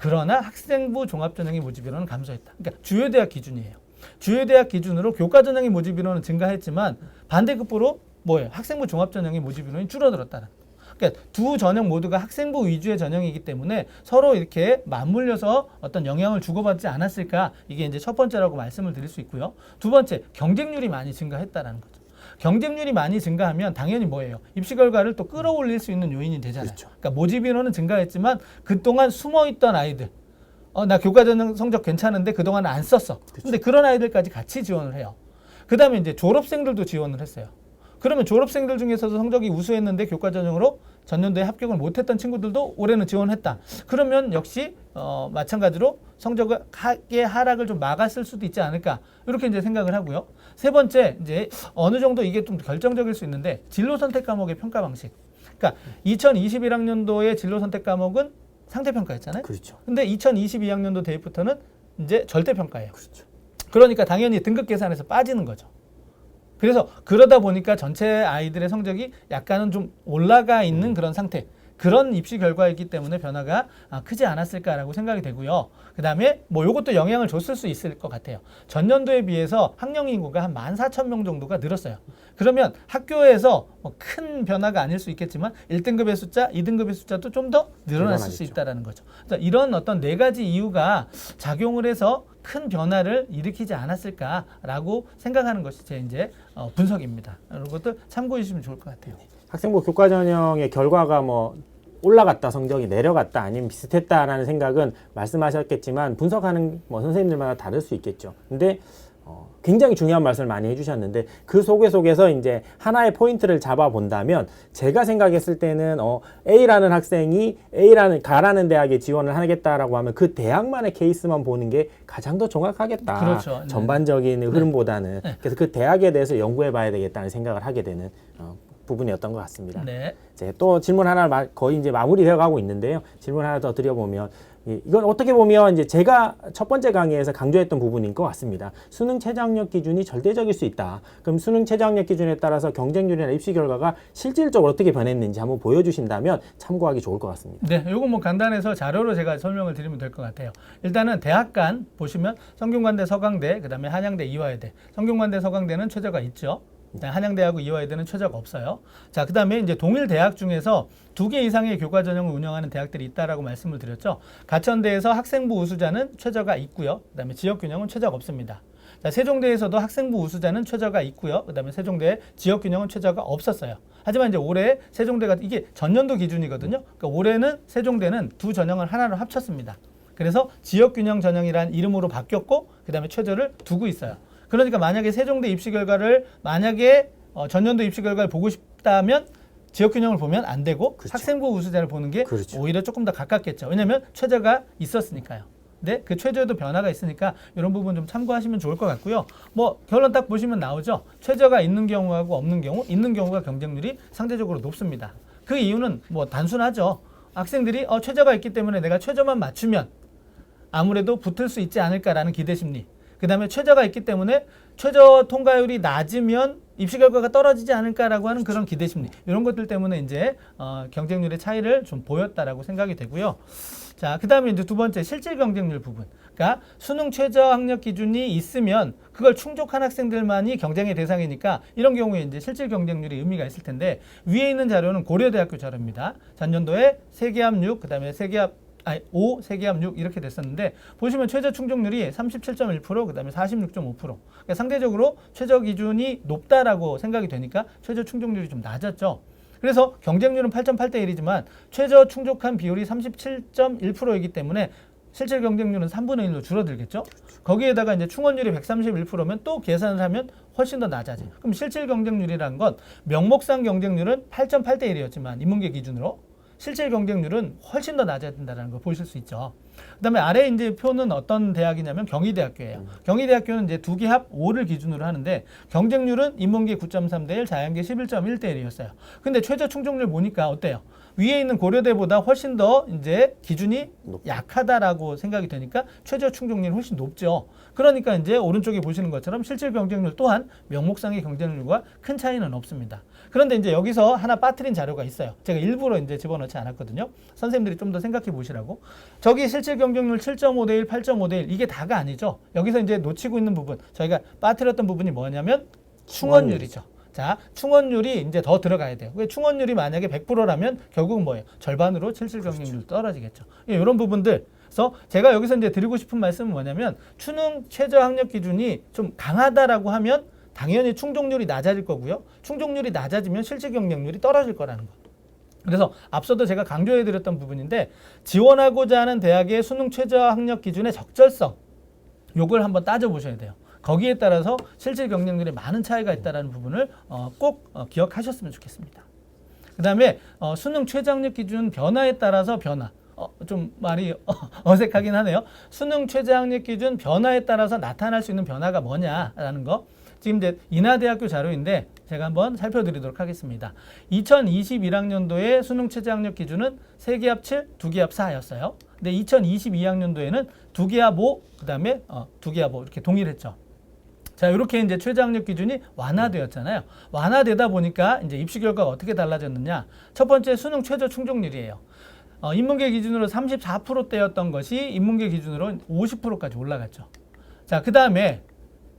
그러나 학생부 종합전형의 모집 인원은 감소했다. 그러니까 주요 대학 기준이에요. 주요 대학 기준으로 교과 전형의 모집 인원은 증가했지만 반대급부로 뭐예요? 학생부 종합전형의 모집 인원이 줄어들었다는. 그러니까 두 전형 모두가 학생부 위주의 전형이기 때문에 서로 이렇게 맞물려서 어떤 영향을 주고받지 않았을까? 이게 이제 첫 번째라고 말씀을 드릴 수 있고요. 두 번째, 경쟁률이 많이 증가했다라는 거죠. 경쟁률이 많이 증가하면 당연히 뭐예요? 입시 결과를 또 끌어올릴 수 있는 요인이 되잖아요. 그렇죠. 그러니까 모집 인원은 증가했지만 그동안 숨어있던 아이들, 나 교과 전형 성적 괜찮은데 그동안 안 썼어. 근데 그런 아이들까지 같이 지원을 해요. 그다음에 이제 졸업생들도 지원을 했어요. 그러면 졸업생들 중에서도 성적이 우수했는데 교과 전형으로 전년도에 합격을 못했던 친구들도 올해는 지원했다. 그러면 역시 마찬가지로 성적의 하락을 좀 막았을 수도 있지 않을까 이렇게 이제 생각을 하고요. 세 번째 이제 어느 정도 이게 좀 결정적일 수 있는데 진로 선택 과목의 평가 방식. 그러니까 2021학년도의 진로 선택 과목은 상대 평가였잖아요. 그렇죠. 근데 2022학년도 대입부터는 이제 절대 평가예요. 그렇죠. 그러니까 당연히 등급 계산에서 빠지는 거죠. 그래서 그러다 보니까 전체 아이들의 성적이 약간은 좀 올라가 있는 그런 상태. 그런 입시 결과이기 때문에 변화가 크지 않았을까라고 생각이 되고요. 그 다음에 뭐 요것도 영향을 줬을 수 있을 것 같아요. 전년도에 비해서 학령 인구가 한 14,000명 정도가 늘었어요. 그러면 학교에서 뭐큰 변화가 아닐 수 있겠지만 1등급의 숫자, 2등급의 숫자도 좀 더 늘어났을 수 있다는 거죠. 그래서 이런 어떤 네 가지 이유가 작용을 해서 큰 변화를 일으키지 않았을까라고 생각하는 것이 제 이제 분석입니다. 이런 것들 참고해 주시면 좋을 것 같아요. 학생부 교과 전형의 결과가 뭐 올라갔다, 성적이 내려갔다, 아니면 비슷했다라는 생각은 말씀하셨겠지만 분석하는 뭐 선생님들마다 다를 수 있겠죠. 근데 굉장히 중요한 말씀을 많이 해주셨는데 그 속에서 이제 하나의 포인트를 잡아 본다면 제가 생각했을 때는 A라는 학생이 가라는 대학에 지원을 하겠다라고 하면 그 대학만의 케이스만 보는 게 가장 더 정확하겠다. 그렇죠. 네. 전반적인 흐름보다는. 네. 그래서 그 대학에 대해서 연구해 봐야 되겠다는 생각을 하게 되는 부분이었던 것 같습니다. 네. 이제 또 질문 하나 거의 이제 마무리되어 가고 있는데요. 질문 하나 더 드려보면 이건 어떻게 보면 이제 제가 첫 번째 강의에서 강조했던 부분인 것 같습니다. 수능 최저학력 기준이 절대적일 수 있다. 그럼 수능 최저학력 기준에 따라서 경쟁률이나 입시 결과가 실질적으로 어떻게 변했는지 한번 보여주신다면 참고하기 좋을 것 같습니다. 네, 요거 뭐 간단해서 자료로 제가 설명을 드리면 될 것 같아요. 일단은 대학 간 보시면 성균관대, 서강대, 그다음에 한양대, 이화여대. 성균관대, 서강대는 최저가 있죠. 한양대하고 이화여대는 최저가 없어요. 자, 그 다음에 이제 동일 대학 중에서 2개 이상의 교과 전형을 운영하는 대학들이 있다라고 말씀을 드렸죠. 가천대에서 학생부 우수자는 최저가 있고요. 그 다음에 지역균형은 최저가 없습니다. 자, 세종대에서도 학생부 우수자는 최저가 있고요. 그 다음에 세종대 지역균형은 최저가 없었어요. 하지만 이제 올해 세종대가 이게 전년도 기준이거든요. 그러니까 올해는 세종대는 두 전형을 하나로 합쳤습니다. 그래서 지역균형 전형이라는 이름으로 바뀌었고 그 다음에 최저를 두고 있어요. 그러니까 만약에 세종대 입시 결과를 만약에 전년도 입시 결과를 보고 싶다면 지역균형을 보면 안 되고 그렇죠. 학생부 우수자를 보는 게 그렇죠. 오히려 조금 더 가깝겠죠. 왜냐하면 최저가 있었으니까요. 근데 그 최저에도 변화가 있으니까 이런 부분 좀 참고하시면 좋을 것 같고요. 뭐 결론 딱 보시면 나오죠. 최저가 있는 경우하고 없는 경우, 있는 경우가 경쟁률이 상대적으로 높습니다. 그 이유는 뭐 단순하죠. 학생들이 최저가 있기 때문에 내가 최저만 맞추면 아무래도 붙을 수 있지 않을까라는 기대 심리. 그 다음에 최저가 있기 때문에 최저 통과율이 낮으면 입시 결과가 떨어지지 않을까라고 하는 그런 기대 심리. 이런 것들 때문에 이제 경쟁률의 차이를 좀 보였다라고 생각이 되고요. 자, 그 다음에 이제 두 번째 실질 경쟁률 부분. 그러니까 수능 최저 학력 기준이 있으면 그걸 충족한 학생들만이 경쟁의 대상이니까 이런 경우에 이제 실질 경쟁률이 의미가 있을 텐데 위에 있는 자료는 고려대학교 자료입니다. 전년도에 세계합 6, 그 다음에 세계합 5, 세계합 6 이렇게 됐었는데 보시면 최저 충족률이 37.1%, 그다음에 46.5%. 그러니까 상대적으로 최저 기준이 높다라고 생각이 되니까 최저 충족률이 좀 낮았죠. 그래서 경쟁률은 8.8대 1이지만 최저 충족한 비율이 37.1%이기 때문에 실질 경쟁률은 3분의 1로 줄어들겠죠. 거기에다가 이제 충원율이 131%면 또 계산을 하면 훨씬 더 낮아져요. 그럼 실질 경쟁률이라는 건 명목상 경쟁률은 8.8대 1이었지만 인문계 기준으로 실질 경쟁률은 훨씬 더 낮아야 된다는 걸 보실 수 있죠. 그다음에 아래 이제 표는 어떤 대학이냐면 경희대학교예요. 경희대학교는 이제 2개 합 5를 기준으로 하는데 경쟁률은 인문계 9.3대 1, 자연계 11.1대 1이었어요. 근데 최저 충족률 보니까 어때요? 위에 있는 고려대보다 훨씬 더 이제 기준이 약하다라고 생각이 되니까 최저 충족률이 훨씬 높죠. 그러니까 이제 오른쪽에 보시는 것처럼 실질 경쟁률 또한 명목상의 경쟁률과 큰 차이는 없습니다. 그런데 이제 여기서 하나 빠뜨린 자료가 있어요. 제가 일부러 이제 집어넣지 않았거든요. 선생님들이 좀 더 생각해 보시라고. 저기 실질 경쟁률 7.5대 1, 8.5대 1 이게 다가 아니죠. 여기서 이제 놓치고 있는 부분, 저희가 빠뜨렸던 부분이 뭐냐면 충원율이죠. 자, 충원율이 이제 더 들어가야 돼요. 충원율이 만약에 100%라면 결국은 뭐예요? 절반으로 실질 경쟁률 떨어지겠죠. 이런 부분들. 그래서 제가 여기서 이제 드리고 싶은 말씀은 뭐냐면 수능 최저 학력 기준이 좀 강하다라고 하면 당연히 충족률이 낮아질 거고요. 충족률이 낮아지면 실질 경쟁률이 떨어질 거라는 거. 그래서 앞서도 제가 강조해드렸던 부분인데 지원하고자 하는 대학의 수능 최저 학력 기준의 적절성 요걸 한번 따져보셔야 돼요. 거기에 따라서 실질 경쟁률에 많은 차이가 있다는 부분을 꼭 기억하셨으면 좋겠습니다. 그 다음에 수능 최저학력 기준 변화에 따라서 변화. 좀 말이 어색하긴 하네요. 수능 최저학력 기준 변화에 따라서 나타날 수 있는 변화가 뭐냐라는 거. 지금 이제 인하대학교 자료인데 제가 한번 살펴드리도록 하겠습니다. 2021학년도에 수능 최저학력 기준은 3개 합 7, 2개 합 4였어요. 근데 2022학년도에는 2개 합 5, 그 다음에 2개 합 5 이렇게 동일했죠. 자, 이렇게 이제 최저학력 기준이 완화되었잖아요. 완화되다 보니까 이제 입시 결과가 어떻게 달라졌느냐? 첫 번째 수능 최저 충족률이에요. 인문계 기준으로 34%대였던 것이 인문계 기준으로 50%까지 올라갔죠. 자, 그 다음에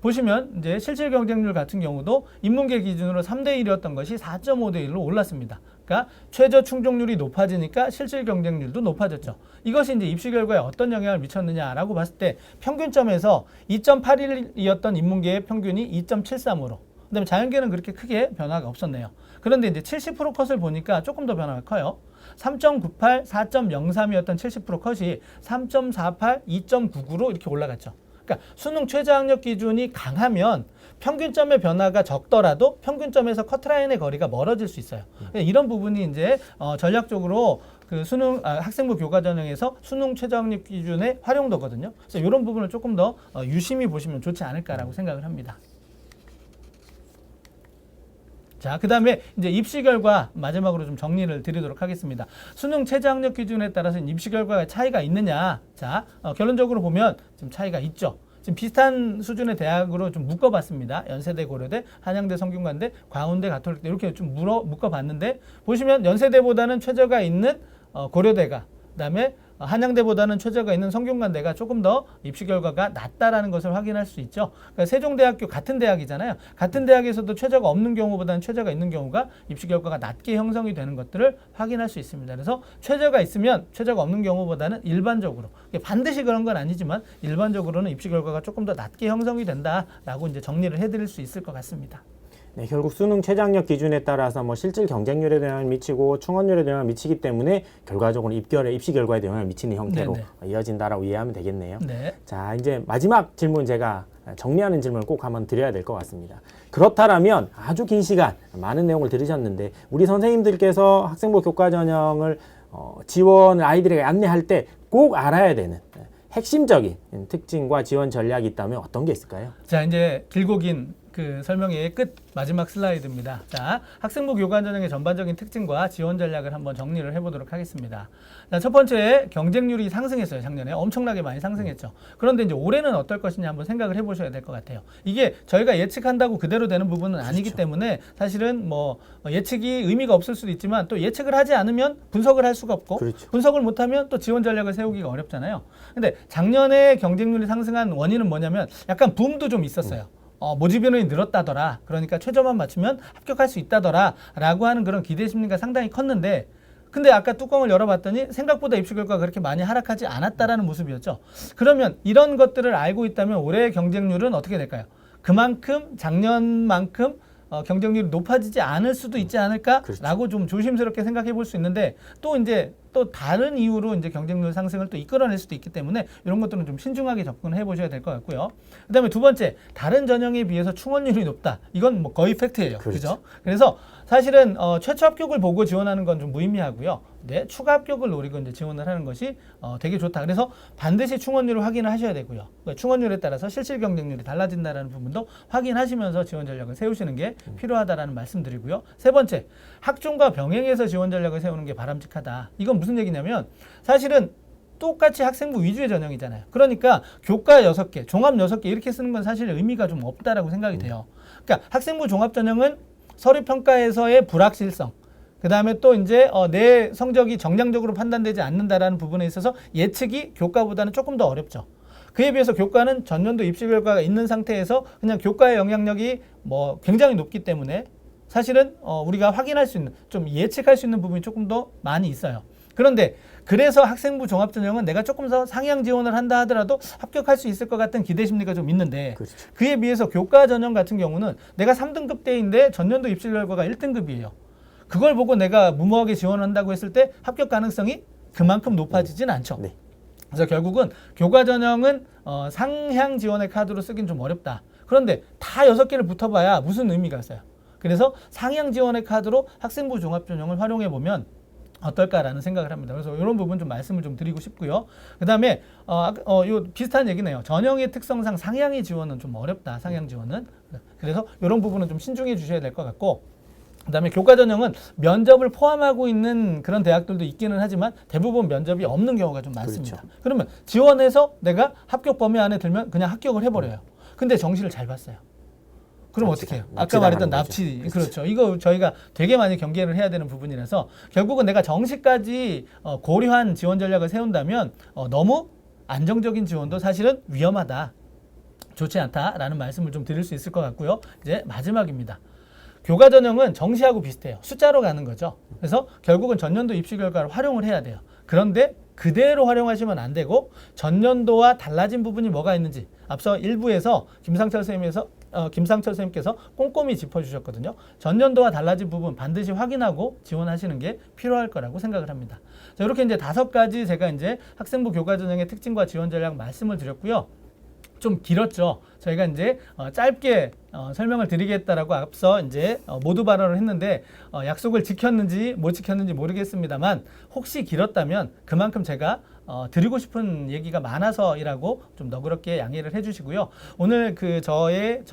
보시면 이제 실질 경쟁률 같은 경우도 인문계 기준으로 3대 1이었던 것이 4.5대 1로 올랐습니다. 그러니까 최저 충족률이 높아지니까 실질 경쟁률도 높아졌죠. 이것이 이제 입시 결과에 어떤 영향을 미쳤느냐라고 봤을 때 평균점에서 2.81이었던 인문계의 평균이 2.73으로. 그다음에 자연계는 그렇게 크게 변화가 없었네요. 그런데 이제 70% 컷을 보니까 조금 더 변화가 커요. 3.98, 4.03이었던 70% 컷이 3.48, 2.99로 이렇게 올라갔죠. 그러니까 수능 최저학력 기준이 강하면 평균점의 변화가 적더라도 평균점에서 커트라인의 거리가 멀어질 수 있어요. 이런 부분이 이제 전략적으로 그 수능 학생부 교과 전형에서 수능 최저학력 기준의 활용도거든요. 그래서 이런 부분을 조금 더 유심히 보시면 좋지 않을까라고 생각을 합니다. 자, 그 다음에 이제 입시 결과 마지막으로 좀 정리를 드리도록 하겠습니다. 수능 최저학력 기준에 따라서 입시 결과가 차이가 있느냐? 자, 결론적으로 보면 좀 차이가 있죠. 지금 비슷한 수준의 대학으로 좀 묶어봤습니다. 연세대, 고려대, 한양대, 성균관대, 광운대, 가톨릭대 이렇게 좀 묶어봤는데 보시면 연세대보다는 최저가 있는 고려대가 그다음에 한양대보다는 최저가 있는 성균관대가 조금 더 입시 결과가 낮다라는 것을 확인할 수 있죠. 그러니까 세종대학교 같은 대학이잖아요. 같은 대학에서도 최저가 없는 경우보다는 최저가 있는 경우가 입시 결과가 낮게 형성이 되는 것들을 확인할 수 있습니다. 그래서 최저가 있으면 최저가 없는 경우보다는 일반적으로 반드시 그런 건 아니지만 일반적으로는 입시 결과가 조금 더 낮게 형성이 된다라고 이제 정리를 해드릴 수 있을 것 같습니다. 네, 결국 수능 최저학력 기준에 따라서 뭐 실질 경쟁률에 영향을 미치고 충원률에 영향을 미치기 때문에 결과적으로 입시 결과에 영향을 미치는 형태로 이어진다라고 이해하면 되겠네요. 네. 자, 이제 마지막 질문 제가 정리하는 질문을 꼭 한번 드려야 될 것 같습니다. 그렇다면 아주 긴 시간 많은 내용을 들으셨는데 우리 선생님들께서 학생부 교과 전형을 지원을 아이들에게 안내할 때 꼭 알아야 되는 핵심적인 특징과 지원 전략이 있다면 어떤 게 있을까요? 자, 이제 길고 긴 그 설명의 끝 마지막 슬라이드입니다. 자, 학생부 교과 전형의 전반적인 특징과 지원 전략을 한번 정리를 해보도록 하겠습니다. 자, 첫 번째 경쟁률이 상승했어요. 작년에 엄청나게 많이 상승했죠. 그런데 이제 올해는 어떨 것이냐 한번 생각을 해보셔야 될 것 같아요. 이게 저희가 예측한다고 그대로 되는 부분은 아니기 때문에 사실은 뭐 예측이 의미가 없을 수도 있지만 또 예측을 하지 않으면 분석을 할 수가 없고 분석을 못하면 또 지원 전략을 세우기가 어렵잖아요. 근데 작년에 경쟁률이 상승한 원인은 뭐냐면 약간 붐도 좀 있었어요. 모집 인원이 늘었다더라. 그러니까 최저만 맞추면 합격할 수 있다더라. 라고 하는 그런 기대 심리가 상당히 컸는데 근데 아까 뚜껑을 열어봤더니 생각보다 입시 결과가 그렇게 많이 하락하지 않았다라는 모습이었죠. 그러면 이런 것들을 알고 있다면 올해의 경쟁률은 어떻게 될까요? 그만큼 작년만큼 경쟁률이 높아지지 않을 수도 있지 않을까라고 좀 조심스럽게 생각해 볼 수 있는데 또 이제 또 다른 이유로 이제 경쟁률 상승을 또 이끌어낼 수도 있기 때문에 이런 것들은 좀 신중하게 접근해 보셔야 될 것 같고요. 그다음에 두 번째, 다른 전형에 비해서 충원률이 높다. 이건 뭐 거의 팩트예요. 그렇죠? 그래서 사실은 최초 합격을 보고 지원하는 건 좀 무의미하고요. 네, 추가 합격을 노리고 이제 지원을 하는 것이 되게 좋다. 그래서 반드시 충원률을 확인을 하셔야 되고요. 그러니까 충원률에 따라서 실질 경쟁률이 달라진다는 부분도 확인하시면서 지원 전략을 세우시는 게 필요하다라는 말씀드리고요. 세 번째, 학종과 병행해서 지원 전략을 세우는 게 바람직하다. 이건 무슨 얘기냐면 사실은 똑같이 학생부 위주의 전형이잖아요. 그러니까 교과 6개, 종합 6개 이렇게 쓰는 건 사실 의미가 좀 없다라고 생각이 돼요. 그러니까 학생부 종합 전형은 서류평가에서의 불확실성, 그 다음에 또 이제 내 성적이 정량적으로 판단되지 않는다라는 부분에 있어서 예측이 교과보다는 조금 더 어렵죠. 그에 비해서 교과는 전년도 입시 결과가 있는 상태에서 그냥 교과의 영향력이 뭐 굉장히 높기 때문에 사실은 우리가 확인할 수 있는, 좀 예측할 수 있는 부분이 조금 더 많이 있어요. 그런데 그래서 학생부 종합전형은 내가 조금 더 상향 지원을 한다 하더라도 합격할 수 있을 것 같은 기대 심리가 좀 있는데 그에 비해서 교과 전형 같은 경우는 내가 3등급 대인데 전년도 입시 결과가 1등급이에요. 그걸 보고 내가 무모하게 지원한다고 했을 때 합격 가능성이 그만큼 높아지진 않죠. 그래서 결국은 교과 전형은 상향 지원의 카드로 쓰긴 좀 어렵다. 그런데 다 6개를 붙어봐야 무슨 의미가 있어요. 그래서 상향 지원의 카드로 학생부 종합전형을 활용해 보면 어떨까라는 생각을 합니다. 그래서 이런 부분 좀 말씀을 좀 드리고 싶고요. 그 다음에 요 비슷한 얘기네요. 전형의 특성상 상향의 지원은 좀 어렵다. 상향 지원은. 그래서 이런 부분은 좀 신중해 주셔야 될 것 같고, 그 다음에 교과 전형은 면접을 포함하고 있는 그런 대학들도 있기는 하지만 대부분 면접이 없는 경우가 좀 많습니다. 그렇죠. 그러면 지원해서 내가 합격 범위 안에 들면 그냥 합격을 해버려요. 근데 정시를 잘 봤어요. 그럼 어떻게 해요? 아까 말했던 납치. 그렇죠. 이거 저희가 되게 많이 경계를 해야 되는 부분이라서 결국은 내가 정시까지 고려한 지원 전략을 세운다면 너무 안정적인 지원도 사실은 위험하다. 좋지 않다라는 말씀을 좀 드릴 수 있을 것 같고요. 이제 마지막입니다. 교과 전형은 정시하고 비슷해요. 숫자로 가는 거죠. 그래서 결국은 전년도 입시 결과를 활용을 해야 돼요. 그런데 그대로 활용하시면 안 되고 전년도와 달라진 부분이 뭐가 있는지 앞서 1부에서 김상철 선생님께서 꼼꼼히 짚어주셨거든요. 전년도와 달라진 부분 반드시 확인하고 지원하시는 게 필요할 거라고 생각을 합니다. 자, 이렇게 이제 5가지 제가 이제 학생부 교과 전형의 특징과 지원 전략 말씀을 드렸고요. 좀 길었죠. 저희가 이제 짧게 설명을 드리겠다라고 앞서 이제 모두 발언을 했는데 약속을 지켰는지 못 지켰는지 모르겠습니다만 혹시 길었다면 그만큼 제가 드리고 싶은 얘기가 많아서이라고 좀 너그럽게 양해를 해주시고요. 오늘 그 저희의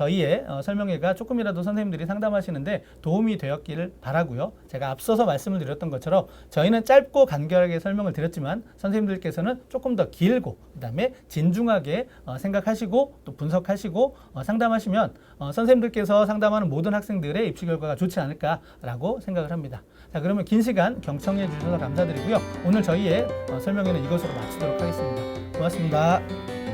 설명회가 조금이라도 선생님들이 상담하시는데 도움이 되었기를 바라고요. 제가 앞서서 말씀을 드렸던 것처럼 저희는 짧고 간결하게 설명을 드렸지만 선생님들께서는 조금 더 길고 그다음에 진중하게 생각하시고 또 분석하시고 상담하시면 선생님들께서 상담하는 모든 학생들의 입시 결과가 좋지 않을까라고 생각을 합니다. 자, 그러면 긴 시간 경청해 주셔서 감사드리고요. 오늘 저희의 설명회는 이것으로 마치도록 하겠습니다. 고맙습니다.